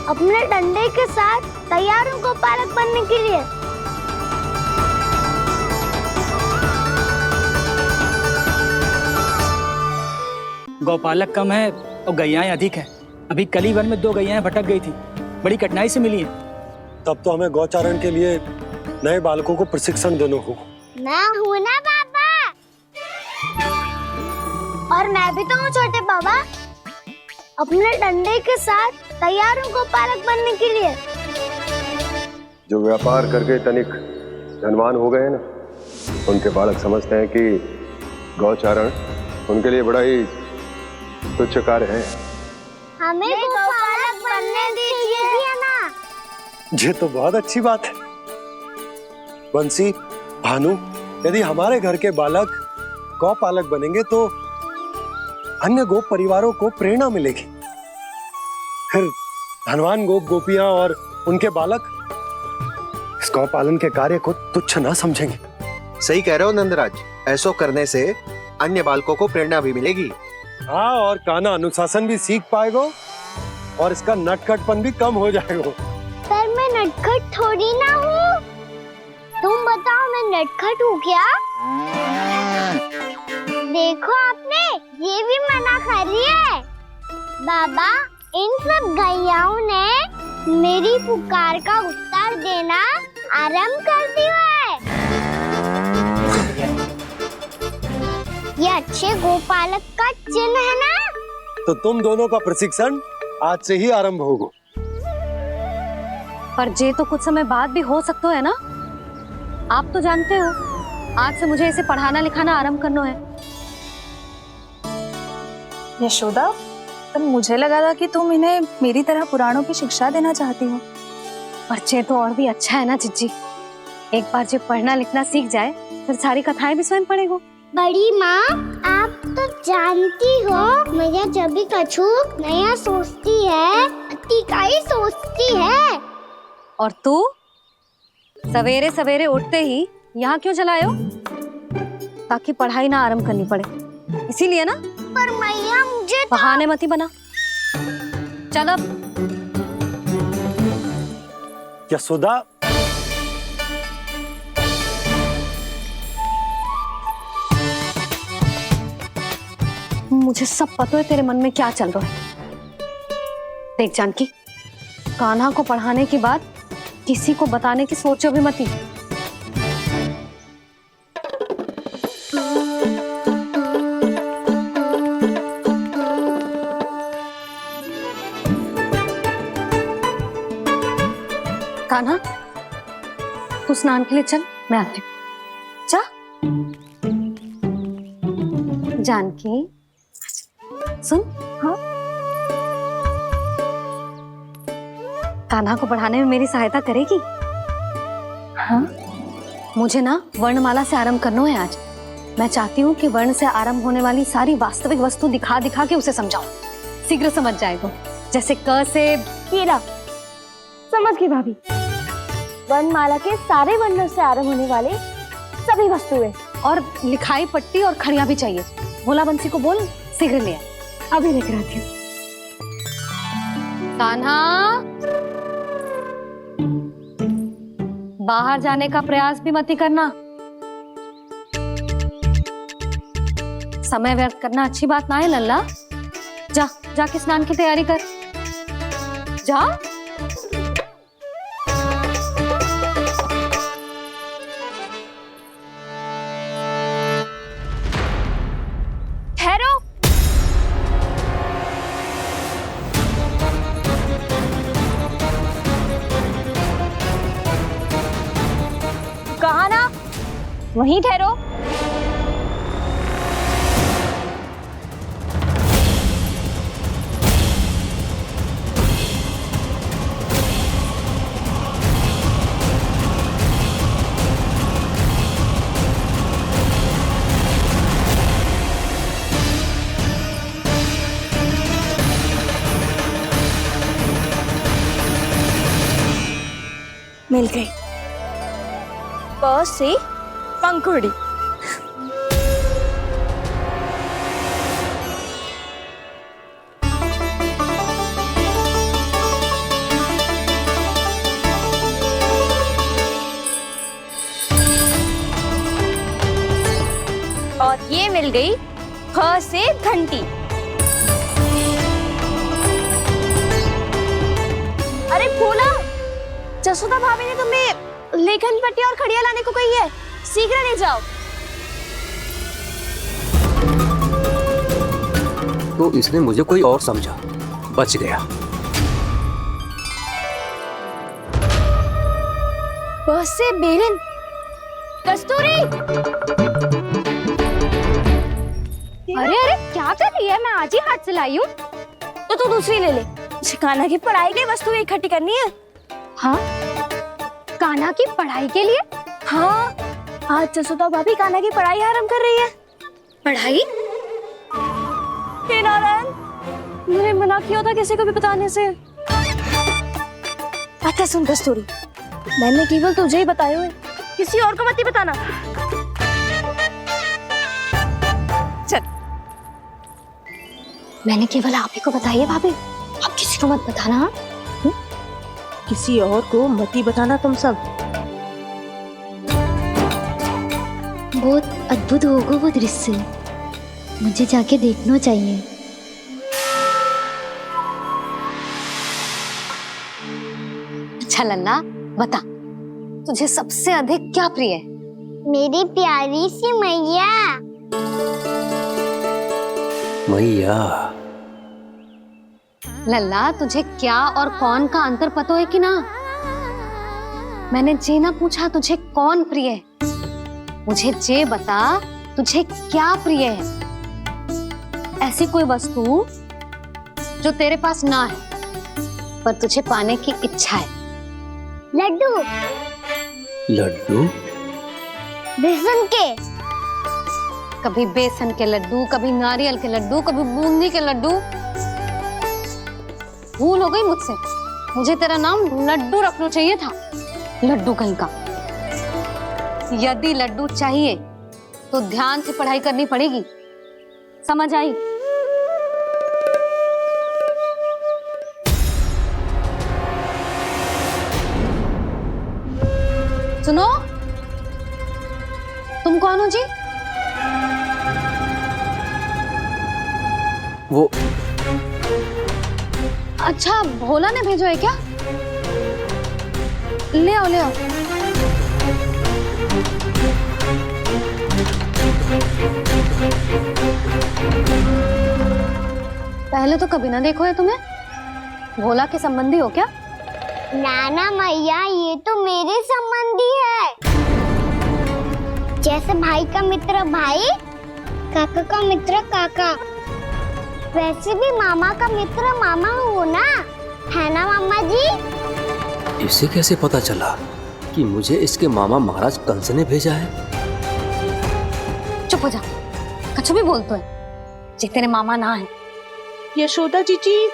अपने डंडे के साथ तैयार हूँ गौपालक बनने के लिए। गौपालक कम है और गैयाएं अधिक हैं। अभी कली वन में 2 गैयाएं भटक गई थी, बड़ी कठिनाई से मिली हैं। तब तो हमें गौचारण के लिए नए बालकों को प्रशिक्षण देना होगा। मैं हूँ ना बाबा, और मैं भी तो हूँ छोटे बाबा। अपने डंडे के साथ तैयार हूँ गौपालक बनने के लिए। जो व्यापार करके तनिक धनवान हो गए ना, उनके बालक समझते हैं कि गौचारण उनके लिए बड़ा ही तुच्छ कार्य है। हमें गौपालक बनने दीजिए ना। ये तो बहुत अच्छी बात है। बंसी, भानु, यदि हमारे घर के बालक गौपालक बनेंगे तो अन्य गोप परिवारों को प्रेरणा मिलेगी। फिर धनवान गोप गोपियां और उनके बालक इस गौपालन के कार्य को तुच्छ ना समझेंगे। सही कह रहे हो नंदराज, ऐसा करने से अन्य बालकों को प्रेरणा भी मिलेगी। हाँ, और कान्हा अनुशासन भी सीख पाएगा और इसका नटखटपन भी कम हो जाएगा। पर मैं नटखट थोड़ी ना हूँ। तुम बताओ, मैं नटखट हूँ क्या? देखो आपने ये भी मना कर रही है। बाबा, इन सब गैयाओं ने मेरी पुकार का उत्तर देना आरंभ कर दिया है। ये अच्छे गोपालक का चिन्ह है ना? तो तुम दोनों का प्रशिक्षण आज से ही आरंभ होगा। पर जे तो कुछ समय बाद भी हो सकता है ना। आप तो जानते हो, आज से मुझे इसे पढ़ाना लिखाना आरंभ करना है। यशोदा, पर मुझे लगा था कि तुम इन्हें मेरी तरह पुराणों की शिक्षा देना चाहती हो। पर जे तो और भी अच्छा है ना जिज्जी। एक बार जब पढ़ना लिखना सीख जाए फिर सारी कथाएं भी स्वयं पढ़ेगा। बड़ी माँ, आप तो जानती हो मैया जब भी कछु नया सोचती है, तीखा ही सोचती है। और तू सवेरे सवेरे उठते ही यहाँ क्यों चलाए हो? ताकि पढ़ाई ना आरंभ करनी पड़े, इसीलिए ना। पर मैया मुझे बहाने मत ही बना। चल अब। यशोदा, मुझे सब पता है तेरे मन में क्या चल रहा है। देख जानकी, कान्हा को पढ़ाने के बाद किसी को बताने की सोचो भी मत ही। कान्हा, तू स्नान के लिए चल, मैं आती हूँ। जा। जानकी सुन। हाँ। कान्हा को पढ़ाने में मेरी सहायता करेगी? हाँ। मुझे ना वर्णमाला से आरंभ करना है आज। मैं चाहती हूँ कि वर्ण से आरंभ होने वाली सारी वास्तविक वस्तु दिखा दिखा के उसे समझाऊं। शीघ्र समझ जाएगा। जैसे क से कीड़ा। समझ गई भाभी। वर्णमाला के सारे वर्णों से आरंभ होने वाले सभी वस्तुएं, और लिखाई पट्टी और खड़िया भी चाहिए। भोला बंसी को बोल शीघ्र ले आ। अभी लेकर आती हूँ। कान्हा, बाहर जाने का प्रयास भी मत ही करना। समय व्यर्थ करना अच्छी बात ना है लल्ला। जा, जाके स्नान की तैयारी कर। जा। ठहरो। कहा ना, वहीं ठहरो। मिल गई। प से पंखुड़ी। और ये मिल गई ख से घंटी। अरे भोला, जसोदा भाभी ने तुम्हें लेखन पट्टी और खड़िया लाने को कही है, शीघ्र ले जाओ। तो इसने मुझे कोई और समझा, बच गया। बस से बेलन। कस्तूरी। अरे अरे क्या कर रही है? मैं आज ही हाथ से लाई हूँ। तो तू दूसरी ले ले। कान्हा की पढ़ाई के लिए वस्तु इकट्ठी करनी है। हाँ, कान्हा की पढ़ाई के लिए? हाँ, आज जसोदा भाभी कान्हा की पढ़ाई आरंभ कर रही है। पढ़ाई? हे नारायण, मैंने मना किया था किसी को भी बताने से। अच्छा सुन कस्तूरी, मैंने केवल तुझे ही बताए हुए, किसी और को मत ही बताना। चल। मैंने केवल आप ही को बताई है भाभी, आप किसी को मत बताना। किसी और को मत ही बताना तुम सब। बहुत अद्भुत होगा वो दृश्य, मुझे जाके देखना चाहिए। अच्छा लल्ला, बता तुझे सबसे अधिक क्या प्रिय है? मेरी प्यारी सी मैया। मैया। लल्ला, तुझे क्या और कौन का अंतर पता है कि ना? मैंने जे ना पूछा तुझे कौन प्रिय है, मुझे जे बता तुझे क्या प्रिय है। ऐसी कोई वस्तु जो तेरे पास ना है पर तुझे पाने की इच्छा है। लड्डू। लड्डू? बेसन के। कभी बेसन के लड्डू, कभी नारियल के लड्डू, कभी बूंदी के लड्डू। भूल हो गई मुझसे, मुझे तेरा नाम लड्डू रखना चाहिए था। लड्डू कहीं का। यदि लड्डू चाहिए तो ध्यान से पढ़ाई करनी पड़ेगी, समझ आई? सुनो, तुम कौन हो जी? वो अच्छा, भोला ने भेजो है क्या? ले आओ, ले आओ। पहले तो कभी ना देखो है तुम्हें। भोला के संबंधी हो क्या? नाना मैया, ये तो मेरे संबंधी है। जैसे भाई का मित्र भाई, काका का मित्र काका, वैसे भी मामा का मित्र मामा हो ना, है ना मामा जी? इसे कैसे पता चला कि मुझे इसके मामा महाराज कंस ने भेजा है? चुप हो जा, कछु भी बोलते है जे तेरे मामा ना है। यशोदा जीजी,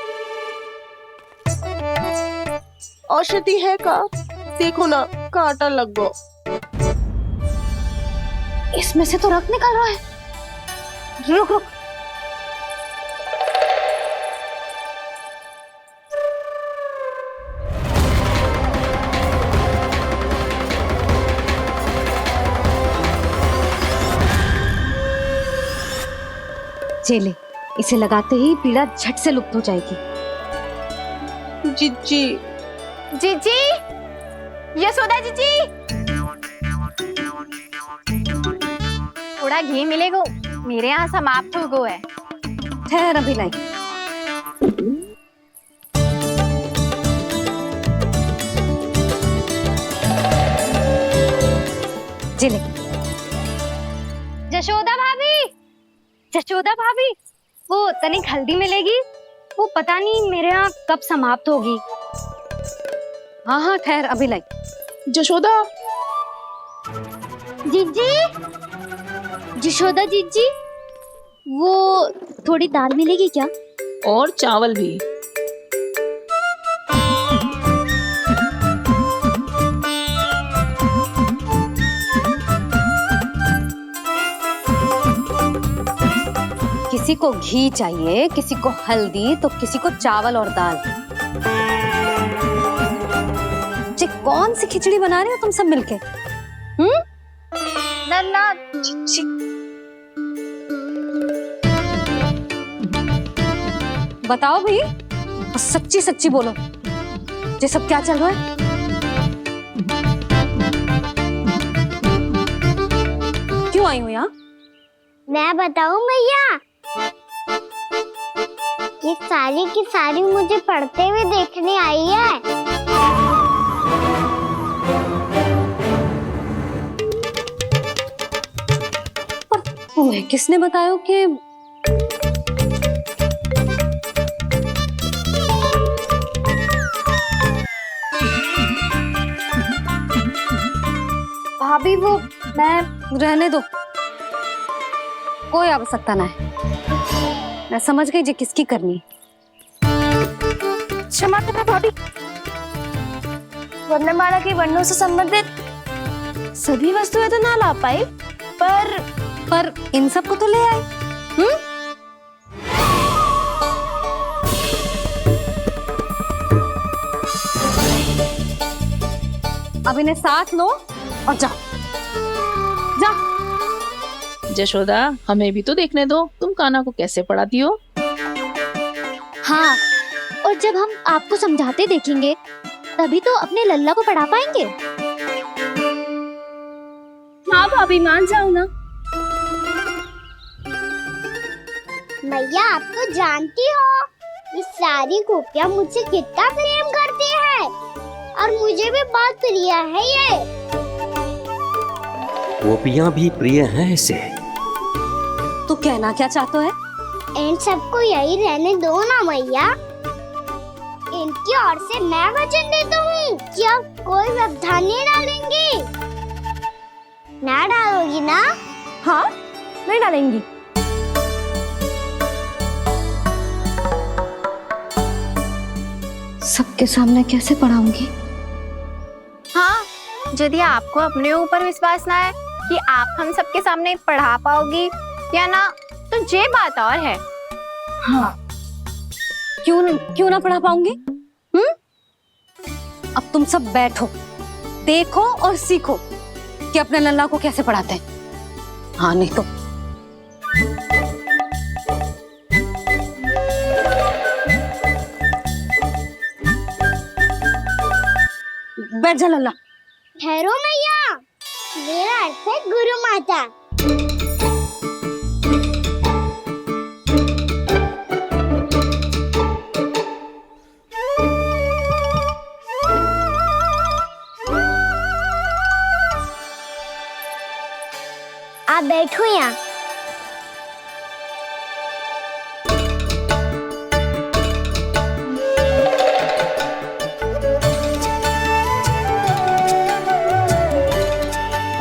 औषधि है का? देखो ना, कांटा लग गो। इसमें से तो रक्त निकल रहा है। रुक रुक, चले, इसे लगाते ही पीड़ा झट से लुप्त हो जाएगी। जीजी, जीजी, यशोदा जीजी, थोड़ा घी मिलेगा? मेरे यहाँ समाप्त हो गया है। ठहर, अभी लाई। जिले, जशोदा भाभी, जशोदा भाभी, वो तनिक हल्दी मिलेगी? वो पता नहीं मेरे यहाँ कब समाप्त होगी। हाँ हाँ, ठहर, अभी लाई। जशोदा, जीजी, जशोदा जीजी, वो थोड़ी दाल मिलेगी क्या? और चावल भी। किसी को घी चाहिए, किसी को हल्दी, तो किसी को चावल और दाल। जी, कौन सी खिचड़ी बना रहे हो तुम सब मिलके? नन्ना, बताओ भाई, सच्ची सच्ची बोलो, ये सब क्या चल रहा है? क्यों आई हो यहाँ? मैं बताऊं भैया, ये सारी की सारी मुझे पढ़ते हुए देखने आई है। तुम्हें किसने बताया कि भाभी? वो मैं रहने दो, कोई आवश्यकता ना है। मैं समझ गई जी किसकी करनी। क्षमा करना भाभी, वर्णमाला के वर्णों से संबंधित सभी वस्तुएं तो ना ला पाई, पर इन सब को तो ले आए। अब इन्हें साथ लो और जाओ, जा। जशोदा, हमें भी तो देखने दो, तुम कान्हा को कैसे पढ़ाती हो। हाँ, और जब हम आपको समझाते देखेंगे तभी तो अपने लल्ला को पढ़ा पाएंगे। हाँ भाभी, मान जाओ ना। मैया, आप तो जानती हो ये सारी गोपियां मुझसे कितना प्रेम करती है, और मुझे भी बहुत प्रिय है ये। गोपियां भी प्रिय हैं इसे। तू कहना क्या चाहते है? इन सबको यही रहने दो ना मैया। इनकी ओर से मैं वचन देता हूँ कि अब कोई व्यवधान नहीं डालेंगी। ना डालोगी ना? हाँ, नहीं डालेंगी। सबके सामने कैसे पढ़ाऊंगी? हाँ, यदि आपको अपने ऊपर विश्वास ना है कि आप हम सबके सामने पढ़ा पाओगी या ना, तो ये बात और है। हाँ, क्यों ना पढ़ा पाऊंगी? अब तुम सब बैठो, देखो और सीखो कि अपने लल्ला को कैसे पढ़ाते हैं। हाँ नहीं तो बैठ जा लल्ला। ठहरो मैया, मेरा अर्थ है गुरु माता। आप बैठो यहाँ।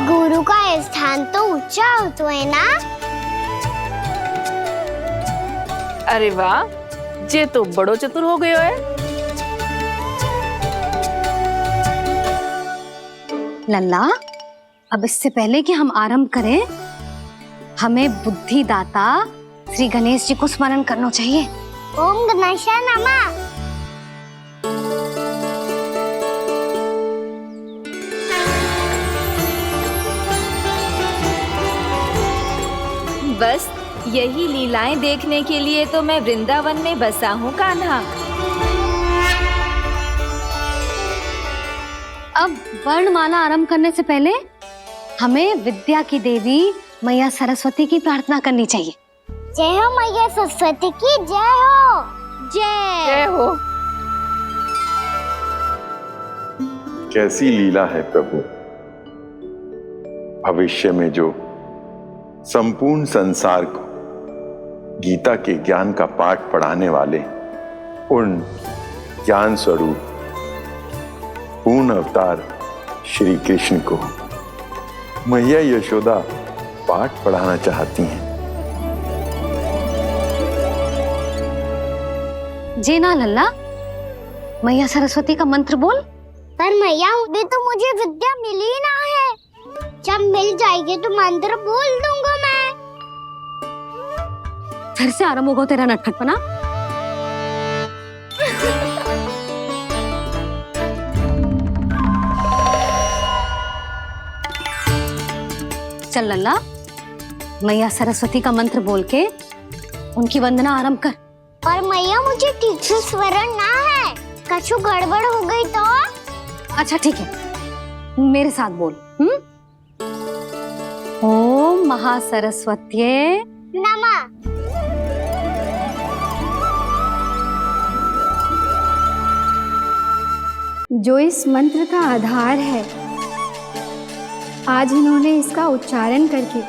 गुरु का स्थान तो ऊंचा होता है ना? अरे वाह, जे तो बड़ो चतुर हो गयो है। लल्ला, अब इससे पहले कि हम आरंभ करें, हमें बुद्धिदाता श्री गणेश जी को स्मरण करना चाहिए। ओम गणेशाय नमः। बस यही लीलाएं देखने के लिए तो मैं वृंदावन में बसा हूँ कान्हा। अब वर्णमाला आरंभ करने से पहले हमें विद्या की देवी मैया सरस्वती की प्रार्थना करनी चाहिए। जय हो मैया सरस्वती की, जय हो। जय हो। कैसी लीला है प्रभु। भविष्य में जो संपूर्ण संसार को गीता के ज्ञान का पाठ पढ़ाने वाले उन ज्ञान स्वरूप पूर्ण अवतार श्री कृष्ण को मैया यशोदा पाठ पढ़ाना चाहती हैं। जी ना लल्ला, मैया सरस्वती का मंत्र बोल। पर मैया, अभी तो मुझे विद्या मिली ना है। जब मिल जाएगी तो मंत्र बोल दूंगा मैं। फिर से आरंभ होगा तेरा नटखटपना। चल लल्ला, मैया सरस्वती का मंत्र बोल के उनकी वंदना आरंभ कर। पर मैया, मुझे ठीक से स्मरण ना है, कछु गड़बड़ हो गई तो? अच्छा ठीक है, मेरे साथ बोल। ओम महासरस्वत्ये नमः। जो इस मंत्र का आधार है, आज इन्होंने इसका उच्चारण करके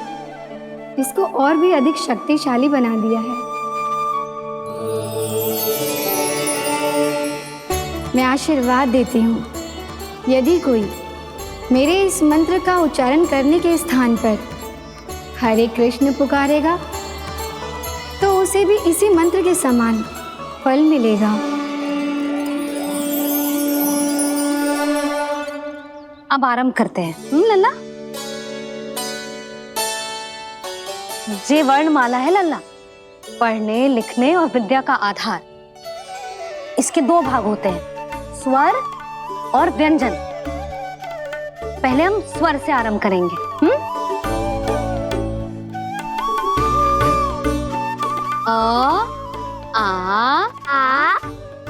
इसको और भी अधिक शक्तिशाली बना दिया है। मैं आशीर्वाद देती हूँ, यदि कोई मेरे इस मंत्र का उच्चारण करने के स्थान पर हरे कृष्ण पुकारेगा तो उसे भी इसी मंत्र के समान फल मिलेगा। अब आरंभ करते हैं। लल्ला, जे वर्णमाला है लल्ला, पढ़ने लिखने और विद्या का आधार। इसके दो भाग होते हैं, स्वर और व्यंजन। पहले हम स्वर से आरंभ करेंगे। अ, आ,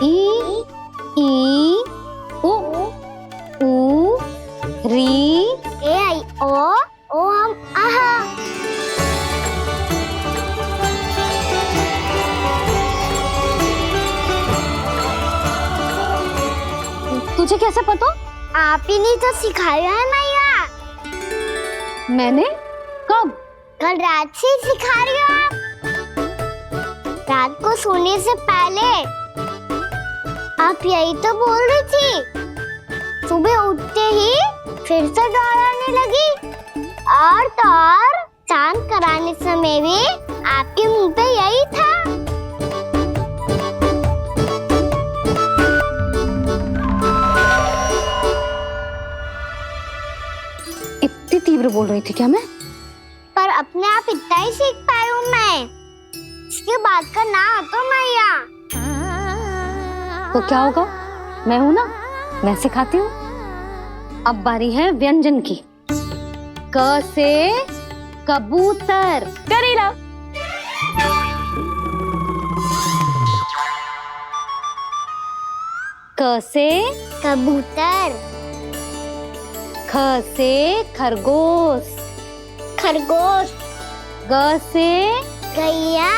ई, उ, री, ए आई ओ हम आहा। तुझे कैसे पता? आप ही नहीं तो सिखाया है मैया। मैंने? कब? कल रात से सिखा रही हो आप। रात को सोने से पहले आप यही तो बोल रही थी। सुबह उठते ही फिर से दोहराने लगी, और तो और चांद कराने समय भी आपके मुंह पे यही था। इतनी तीव्र तीव्र बोल रही थी क्या मैं? पर अपने आप इतना ही सीख पाई हूँ मैं। इसके बाद का ना तो मैया। तो क्या होगा, मैं हूं ना, मैं सिखाती हूँ। अब बारी है व्यंजन की। क से कबूतर। करेला। क से कबूतर। ख से खरगोश। खरगोश। ग से गैया।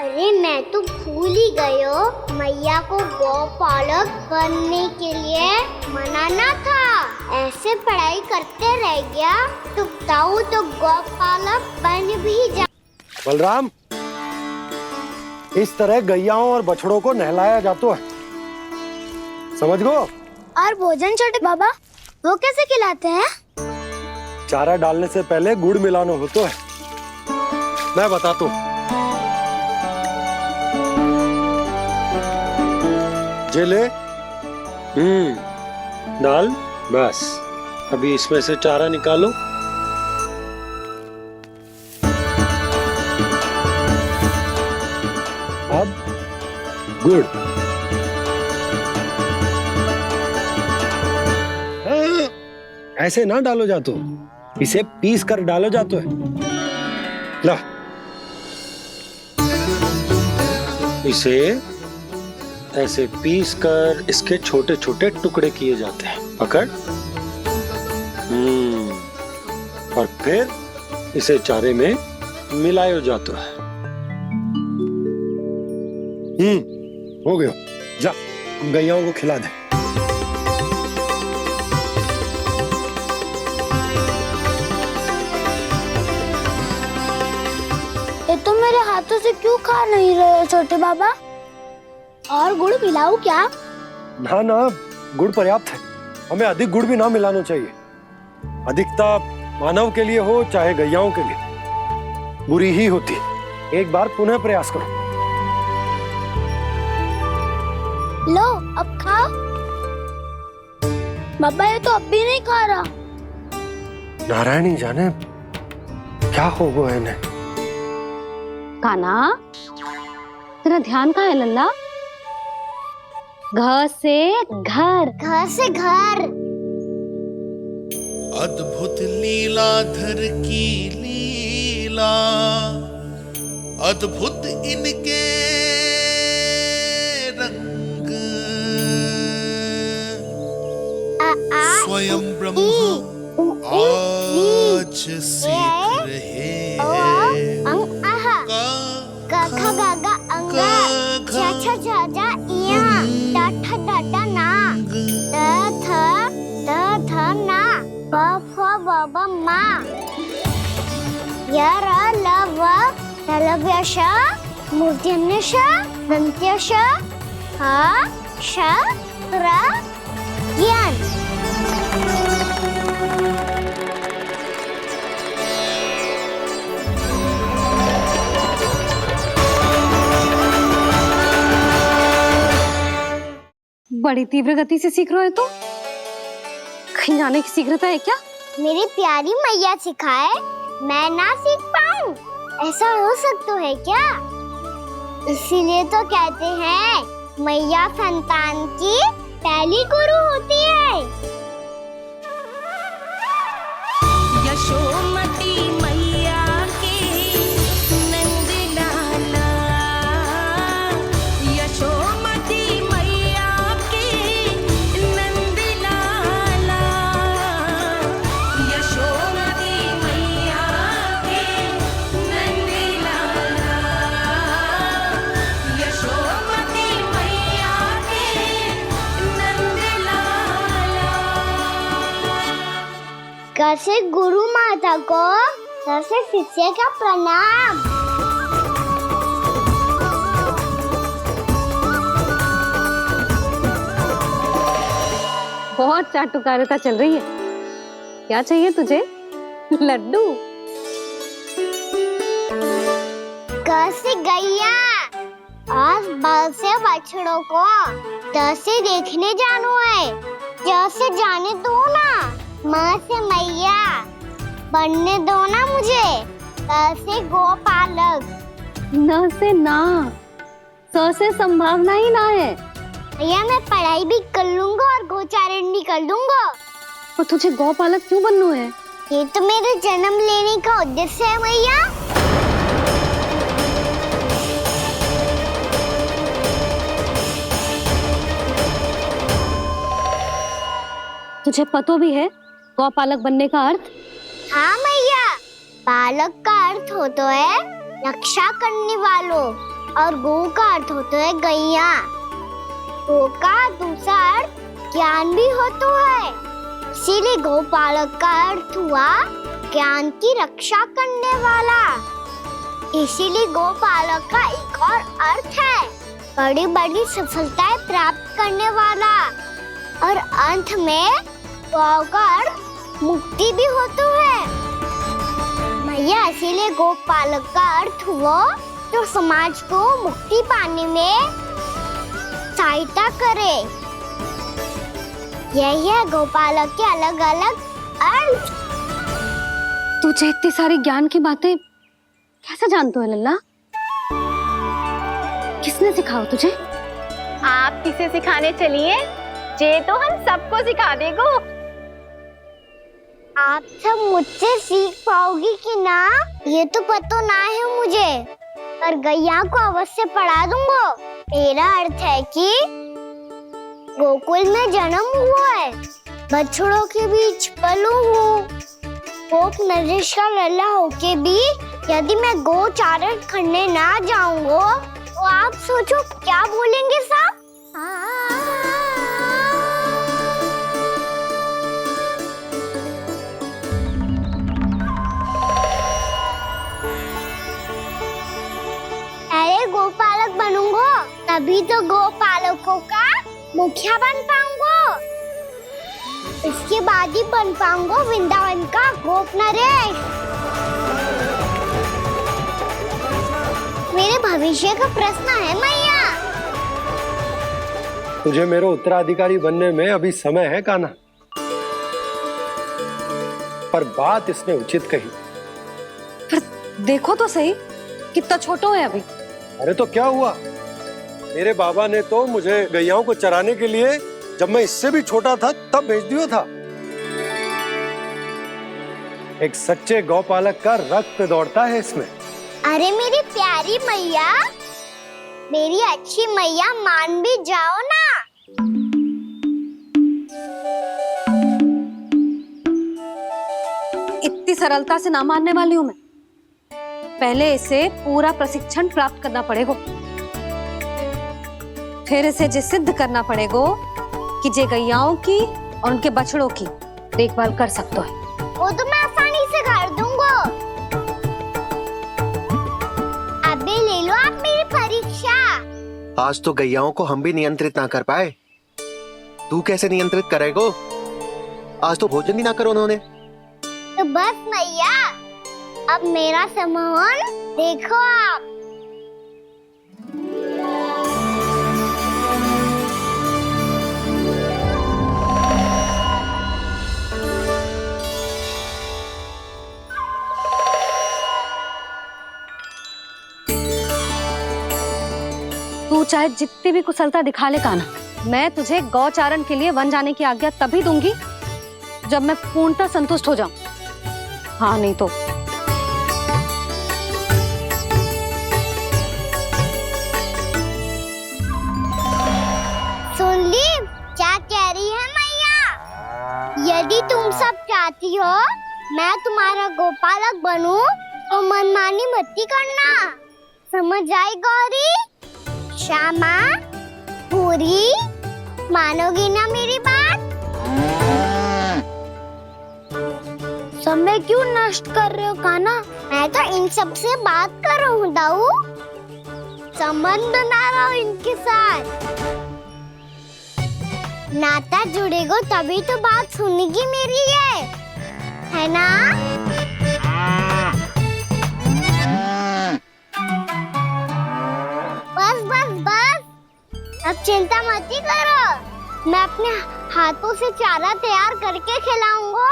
अरे मैं तो भूल ही गई हूँ, मैया को गौपालक बनने के लिए मनाना था। ऐसे पढ़ाई करते रह गया तो ताऊ तो गौपालक बन भी जा। बलराम, इस तरह गैयाओं और बछड़ों को नहलाया जाता है, समझ गो? और भोजन छोटे बाबा, वो कैसे खिलाते हैं? चारा डालने से पहले गुड़ मिलाना होता है, मैं बताता हूँ। जे ले, डाल, बस। अभी इसमें से चारा निकालो। अब गुड़। ऐसे ना डालो जातो, इसे पीस कर डालो जातो है। ला, इसे ऐसे पीस कर इसके छोटे छोटे टुकड़े किए जाते हैं। पकड़। और फिर इसे चारे में मिलाया जाता है। हो गया, जा गैयाओं को खिला दे। ये तो मेरे हाथों से क्यों खा नहीं रहे छोटे बाबा? और गुड़ मिलाऊं क्या? ना ना, गुड़ पर्याप्त है। हमें अधिक गुड़ भी ना मिलाना चाहिए। अधिकता मानव के लिए हो चाहे गैयाओं के लिए बुरी ही होती। एक बार पुनः प्रयास करो। लो, अब खाओ। बाबा ये तो अब भी नहीं खा रहा। नारायण ही जाने क्या हो गया इन्हें। कान्हा, तेरा ध्यान कहाँ है लल्ला? घ से घर। घर से घर। अद्भुत लीलाधर की लीला, अद्भुत इनके रंग, स्वयं ब्रह्मा आज सीख रहे हैं। गा खा गा गा अंगा, छा छा झा झा इया, डा ठा डा डा ना, द थ ना, ब फ ब ब मा, य र ल व ललव्य श, मूर्धन्य श, दन्त्य श, ह श र ज्ञान। बड़ी तीव्र गति से सीख रहे हो तो कहीं जाने की शीघ्रता है क्या? मेरी प्यारी मैया सिखाए, मैं ना सीख पाऊं, ऐसा हो सकता है क्या? इसीलिए तो कहते हैं मैया संतान की पहली गुरु होती है। यशोमती मैया के नंद लाला, यशोमती मैया के नंद लाला, यशोमती मैया के नंद लाला, यशोमती मैया के नंद लाला। कैसे गुरु माता को कैसे शिष्य का प्रणाम। बहुत चाटुकारिता चल रही है। क्या चाहिए तुझे? लड्डू। कैसे गैया, आज बल से बछड़ों को जैसे देखने जानो है, जैसे जाने दो ना, माँ से मैया बनने दो ना मुझे, जैसे गोपालक। न से ना, स से संभावना ही ना है। भैया मैं पढ़ाई भी कर लूंगा और गोचारण भी कर लूंगा। तो तुझे गौपालक क्यों बनना है? ये तो मेरे जन्म लेने का उद्देश्य है भैया। तुझे पतो भी है गौपालक बनने का अर्थ? हाँ भैया, पालक का अर्थ होता है रक्षा करने वालों और गौ का अर्थ होता है गैया। गौ का दूसरा अर्थ ज्ञान भी होता है, इसीलिए गौपालक का अर्थ हुआ ज्ञान की रक्षा करने वाला। इसीलिए गौपालक का एक और अर्थ है बड़ी बड़ी सफलताएं प्राप्त करने वाला, और अंत में गौ का अर्थ मुक्ति भी होता है भैया। इसीलिए गोपालक का अर्थ हुआ जो समाज को मुक्ति पाने में सहायता करे। यही है गोपालक के अलग अलग अर्थ। तुझे इतनी सारी ज्ञान की बातें कैसे जानते हो लल्ला? किसने सिखाओ तुझे? आप किसे सिखाने चलिए, जे तो हम सबको सिखा देगो। आप सब मुझसे सीख पाओगी कि ना ये तो पता ना है मुझे, पर गैया को अवश्य पढ़ा दूंगा। मेरा अर्थ है कि गोकुल में जन्म हुआ है, बछड़ों के बीच पलू हूँ, गोप नरेश का लल्ला होके भी यदि मैं गोचारण करने ना जाऊंगा तो आप सोचो क्या बोलेंगे सब? अरे गोपालक बनूंगा तभी तो गोपालकों का मुखिया बन पाऊंगा, इसके बाद ही बन पाऊंगा वृंदावन का गोप नरेश। मेरे भविष्य का प्रश्न है मैया। तुझे मेरे उत्तराधिकारी बनने में अभी समय है कान्हा, पर बात इसने उचित कही। पर देखो तो सही कितना छोटो है अभी। अरे तो क्या हुआ, मेरे बाबा ने तो मुझे गैयाओं को चराने के लिए जब मैं इससे भी छोटा था तब भेज दिया था। एक सच्चे गौपालक का रक्त दौड़ता है इसमें। अरे मेरी प्यारी मैया, मेरी अच्छी मैया, मान भी जाओ ना। इतनी सरलता से ना मानने वाली हूँ मैं। पहले इसे पूरा प्रशिक्षण प्राप्त करना पड़ेगा, फिर इसे जे सिद्ध करना पड़ेगा कि जे गैयाओं की और उनके बछड़ों की देखभाल कर सकता है। वो तो मैं आसानी से कर दूंगा। अबे ले लो आप मेरी परीक्षा। आज तो गैयाओं को हम भी नियंत्रित ना कर पाए, तू कैसे नियंत्रित करेगो? आज तो भोजन ही ना करो उन्होंने। तो बस मैया, अब मेरा सम्मान देखो आप। तू चाहे जितनी भी कुशलता दिखा ले कान्हा, मैं तुझे गौचारण के लिए वन जाने की आज्ञा तभी दूंगी जब मैं पूर्णतः संतुष्ट हो जाऊं। हाँ नहीं तो सुन ली क्या कह रही है मैया? यदि तुम सब चाहती हो मैं तुम्हारा गोपालक बनूं तो मनमानी मत करना, समझ आई गौरी? श्यामा, पूरी, मानोगी ना मेरी बात? समय क्यों नष्ट कर रहे हो कान्हा? मैं तो इन सब से बात कर रहा हूँ दाऊ, संबंध बना रहा हूँ इनके साथ। नाता जुड़ेगा तभी तो बात सुनेगी मेरी है ना? बस बस चिंता मत ही करो, मैं अपने हाथों से चारा तैयार करके खिलाऊंगा।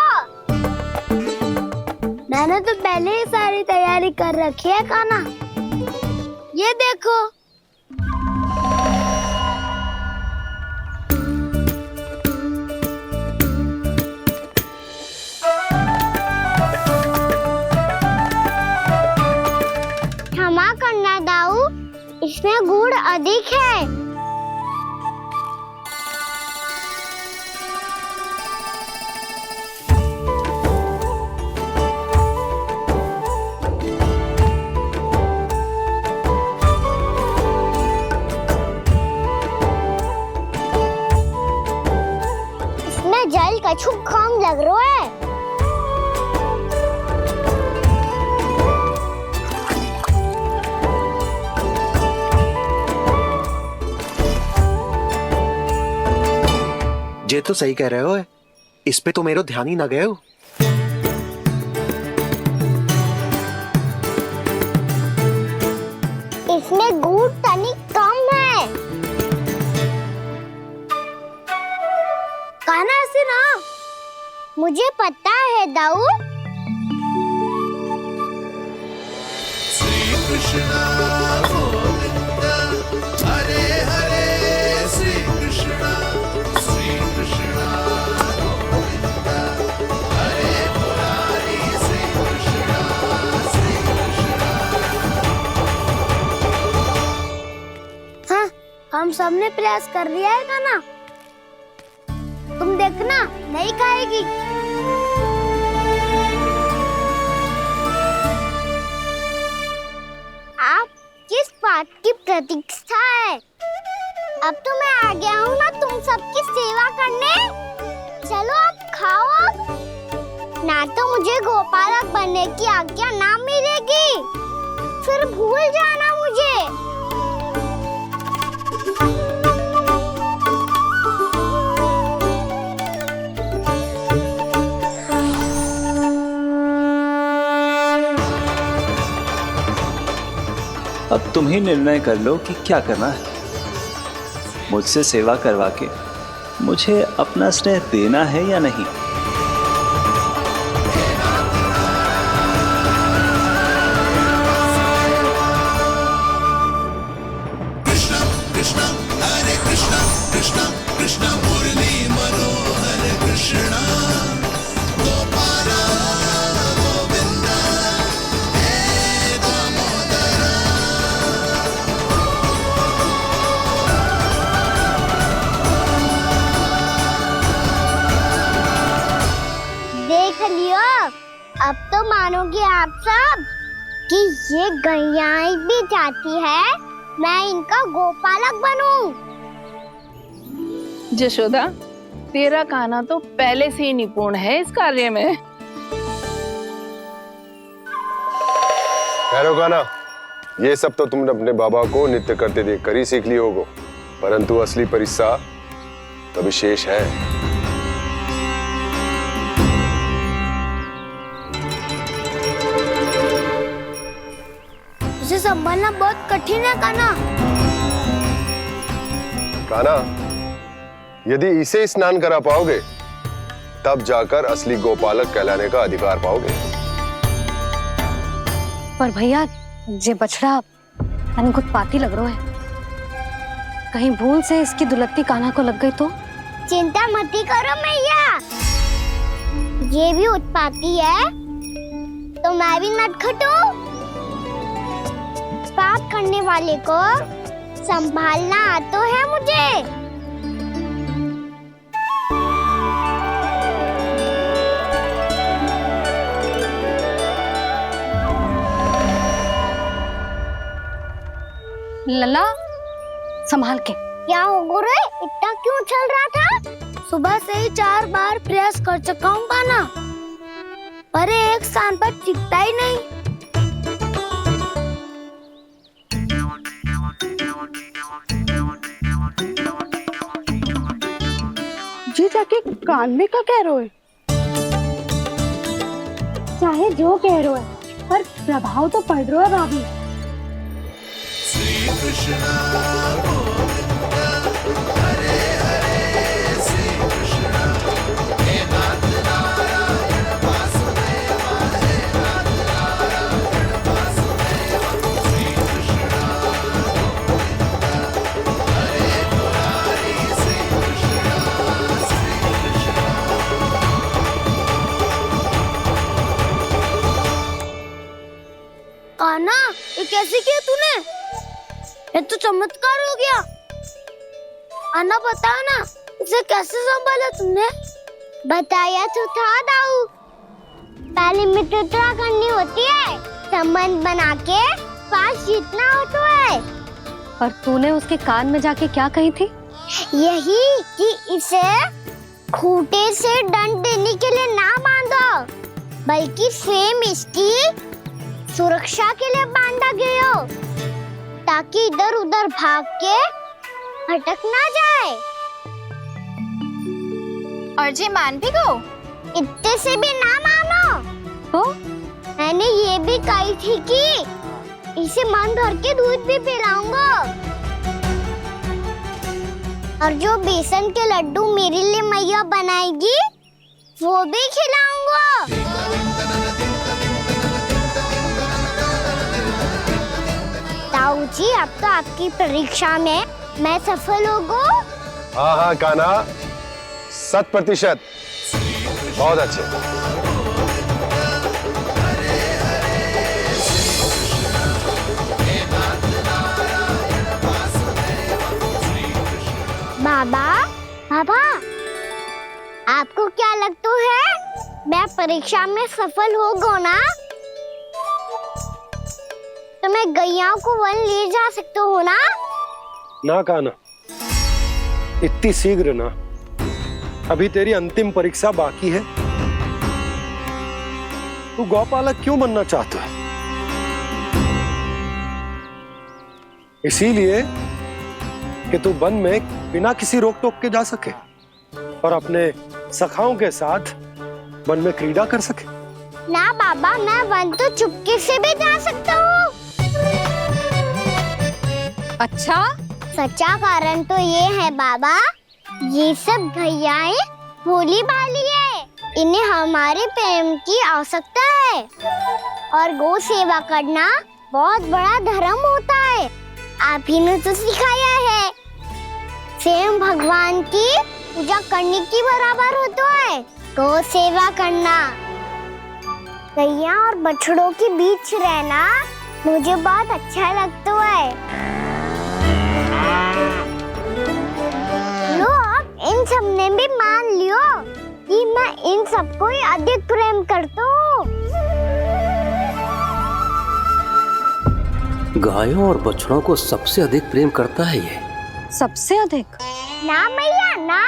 मैंने तो पहले ही सारी तैयारी कर रखी है कान्हा। ये देखो। क्षमा करना दाऊ, इसमें गुड़ अधिक है। इसमें जल कछु कम लग रहा है। ये तो सही कह रहे हो, इस पे तो मेरो ध्यान ही ना गए हो। इसमें गुड़ तनिक कम है। कान्हा से ना, मुझे पता है दाऊ। श्री कृष्ण गोविंद हरे हरे, श्री कृष्ण गोविंद हरे मुरारी, श्री कृष्ण हाँ, हम सबने प्रयास कर लिया है कान्हा। तुम देखना, नहीं खाएगी। आप किस बात की प्रतीक्षा है? अब तो मैं आ गया हूँ ना तुम सबकी सेवा करने। चलो अब खाओ अब। ना तो मुझे गोपालक बनने की आज्ञा ना मिलेगी, फिर भूल जाना मुझे। अब तुम ही निर्णय कर लो कि क्या करना है। मुझसे सेवा करवा के मुझे अपना स्नेह देना है या नहीं। कृष्ण कृष्ण हरे कृष्ण, कृष्ण कृष्ण मुरली मनोहर कृष्ण गोपाल गोविंद हे दामोदर। देख लियो, अब तो मानोगे आप सब कि ये गैयाएं भी चाहती है मैं इनका गोपालक बनूं। जशोदा, तेरा कान्हा तो पहले से ही निपुण है इस कार्य में। खैर कान्हा, ये सब तो तुमने अपने बाबा को नृत्य करते देख कर ही सीख ली होगो, परंतु असली परिस्सा तो विशेष है। उसे संभालना बहुत कठिन है कान्हा। कान्हा, यदि इसे स्नान करा पाओगे तब जाकर असली गोपालक कहलाने का अधिकार पाओगे। पर भैया, ये बछड़ा तनिक उत्पाती लग रहा है। कहीं भूल से इसकी दुलत्ती कान्हा को लग गई तो? चिंता मत ही करो मैया, ये भी उत्पाती है तो मैं भी नटखट हूँ। पाप करने वाले को संभालना आता है मुझे। लला, संभाल के। क्या हो गुरु, इतना क्यों चल रहा था? सुबह से ही 4 बार प्रयास कर चुका हूँ कान्हा, पर एक स्थान पर टिकता ही नहीं। जी जाके कान में क्या कह रहे हो? चाहे जो कह रहे हो, पर प्रभाव तो पड़ रहा है भाभी। श्री कृष्ण गोविंद कान्हा, ये कैसे किया तूने? ये तो चमत्कार हो गया। अन्ना बता ना, इसे कैसे संभाला तुमने? बताया तो था दाऊ। पहले मित्रता करनी होती है, संबंध बना के पास जीतना होता है। और तूने उसके कान में जाके क्या कही थी? यही कि इसे खूंटे से दंड देने के लिए ना बांधो, बल्कि स्वयं इसकी सुरक्षा के लिए बांधा गया हो, ताकि इधर उधर भाग के भटक ना जाए। और जी मान भी गो? इतने से भी ना मानो। तो मैंने ये भी कही थी कि इसे मन भर के दूध भी पिलाऊंगा, और जो बेसन के लड्डू मेरे लिए मैया बनाएगी वो भी खिलाऊंगा। ताऊ जी, अब तो आपकी परीक्षा में मैं सफल हो गो। हाँ हाँ कान्हा, 100%। बहुत अच्छे। बाबा, बाबा, आपको क्या लगता है मैं परीक्षा में सफल हो गो ना? तो मैं गैया को वन ले जा सकता हूँ ना? ना कान्हा, इतनी शीघ्र ना। अभी तेरी अंतिम परीक्षा बाकी है। तू गौपालक क्यों बनना चाहता है? इसीलिए कि तू वन में बिना किसी रोक टोक के जा सके और अपने सखाओं के साथ वन में क्रीड़ा कर सके। ना बाबा, मैं वन तो चुपके से भी जा सकता हूँ। अच्छा? सच्चा कारण तो ये है बाबा, ये सब भैयाएं भोली भाली है, इन्हें हमारे प्रेम की आवश्यकता है, और गौ सेवा करना बहुत बड़ा धर्म होता है। आप ही ने तो सिखाया है, स्वयं भगवान की पूजा करने की बराबर होता है गौ सेवा करना। गैया और बछड़ों के बीच रहना मुझे बहुत अच्छा लगता है। लो, अब इन सब ने भी मान लियो कि मैं इन सबको ही अधिक प्रेम करता हूँ। गायों और बछड़ों को सबसे अधिक प्रेम करता है ये। सबसे अधिक? ना मैया ना,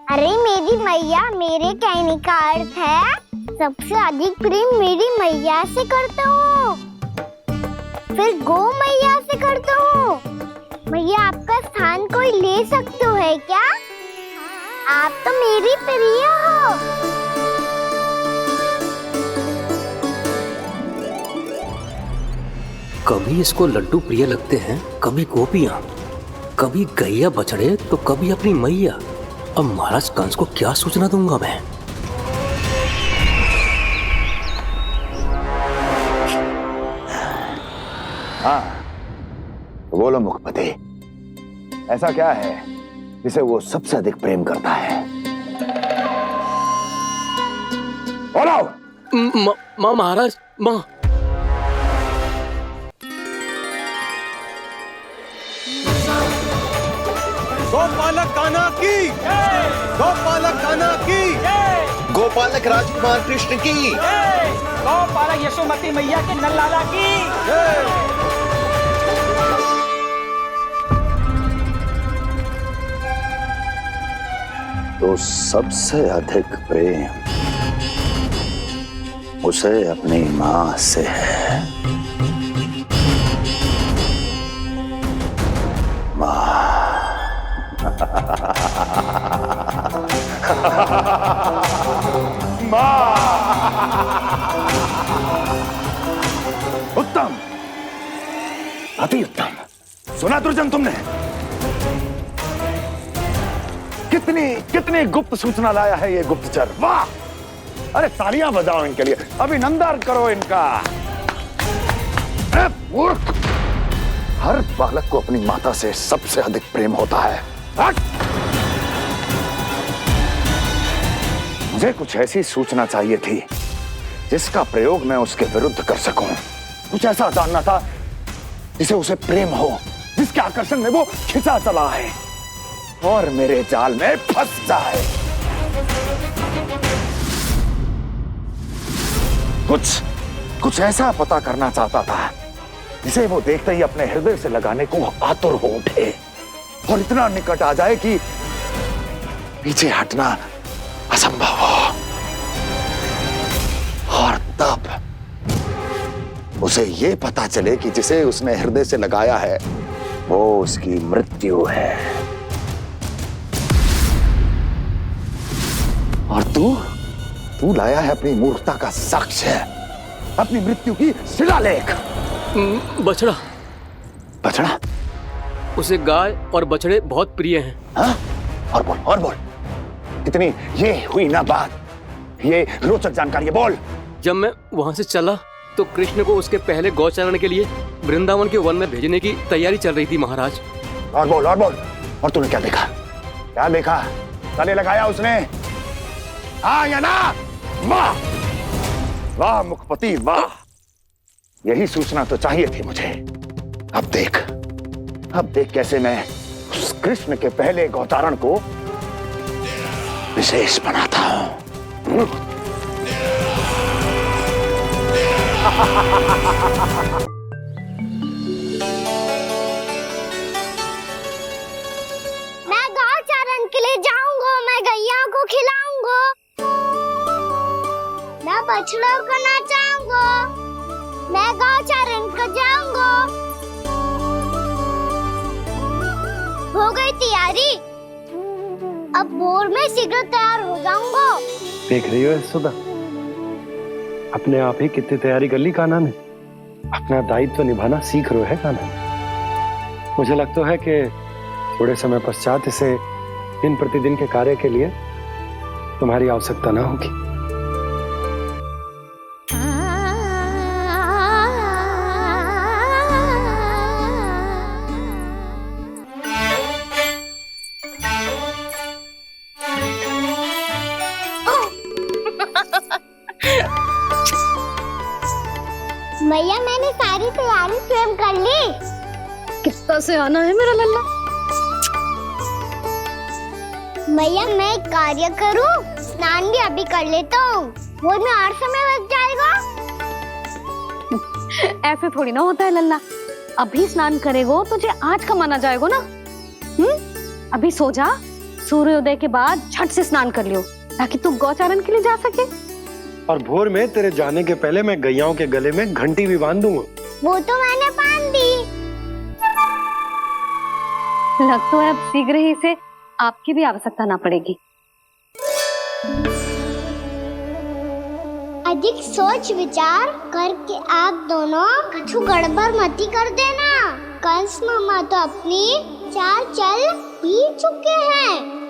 अरे मेरी मैया, मेरे कहने का अर्थ है सबसे अधिक प्रेम मेरी मैया से करता हूँ, फिर गौ मैया से करता हूँ। मैया, आपका स्थान कोई ले सकते है क्या? आप तो मेरी प्रिय हो। कभी इसको लड्डू प्रिय लगते हैं, कभी गोपियां, कभी गैया बछड़े, तो कभी अपनी मैया। अब महाराज कंस को क्या सूचना दूंगा मैं? हाँ, बोलो मुखपति, ऐसा क्या है जिसे वो सबसे अधिक प्रेम करता है? बोलो। माँ महाराज, माँ। गोपालक कान्हा की, गोपालक कान्हा की, गोपालक राजकुमार कृष्ण की, गोपालक यशोमती मैया के नल लाला की। तो सबसे अधिक प्रेम उसे अपनी माँ से है। माँ। उत्तम, अति उत्तम। सुना दुर्जन तुमने? कितनी कितनी गुप्त सूचना लाया है ये गुप्तचर, वाह! अरे तालियां बजाओ इनके लिए, अभिनंदन करो इनका। मूर्ख! हर बालक को अपनी माता से सबसे अधिक प्रेम होता है। हट! मुझे कुछ ऐसी सूचना चाहिए थी जिसका प्रयोग मैं उसके विरुद्ध कर सकूं। कुछ ऐसा जानना था जिसे उसे प्रेम हो, जिसके आकर्षण में वो खिंचा चला है और मेरे जाल में फंस जाए। कुछ ऐसा पता करना चाहता था जिसे वो देखते ही अपने हृदय से लगाने को आतुर हो उठे और इतना निकट आ जाए कि पीछे हटना असंभव हो। और तब उसे ये पता चले कि जिसे उसने हृदय से लगाया है वो उसकी मृत्यु है। और तू लाया है अपनी मूर्खता का साक्ष्य, अपनी मृत्यु की शिलालेख। बछड़ा। बछड़ा? उसे गाय और बछड़े बहुत प्रिय हैं। हाँ? और बोल। इतनी ये हुई ना बात, ये रोचक जानकारी बोल। जब मैं वहां से चला तो कृष्ण को उसके पहले गौचारण के लिए वृंदावन के वन में भेजने की तैयारी चल रही थी महाराज। और बोल। और तूने क्या देखा? क्या देखा? गले लगाया उसने? हाँ या ना? वाह वाह मुखपति वाह! यही सूचना तो चाहिए थी मुझे। अब देख कैसे मैं उस कृष्ण के पहले गौचारण को विशेष बनाता हूं। मैं गौचारण के लिए जाऊंगा, मैं गैया को खिलाऊंगा, मैं बछड़ों को नचाऊंगा, मैं गौचारण को जाऊंगा। हो गई तैयारी, अब भोर में शीघ्र तैयार हो जाऊंगा। देख रही हो सुधा, अपने आप ही कितनी तैयारी कर ली कान्हा ने। अपना दायित्व निभाना सीख रहे है कान्हा। मुझे लगता है कि थोड़े समय पश्चात इसे दिन प्रतिदिन के कार्य के लिए तुम्हारी आवश्यकता ना होगी। भैया मैंने सारी तैयारी स्वयं कर ली। कितना से आना है मेरा लल्ला? भैया मैं एक कार्य करूं, स्नान भी अभी कर लेता हूँ, वो में और समय लग जाएगा। ऐसे थोड़ी ना होता है लल्ला, अभी स्नान करेगो तुझे आज कमाना जाएगो ना। अभी सो जा, सूर्योदय के बाद झट से स्नान कर लियो ताकि तू गौचारण के लिए जा सके। और भोर में तेरे जाने के पहले मैं गैयाओं के गले में घंटी भी बांध दूंगा। वो तो मैंने बांध दी। लग तो है अब शीघ्र ही से आपकी भी आवश्यकता ना पड़ेगी। अधिक सोच विचार करके आप दोनों कछु गड़बड़ मती कर देना। कंस मामा तो अपनी चाल चल ही चुके हैं।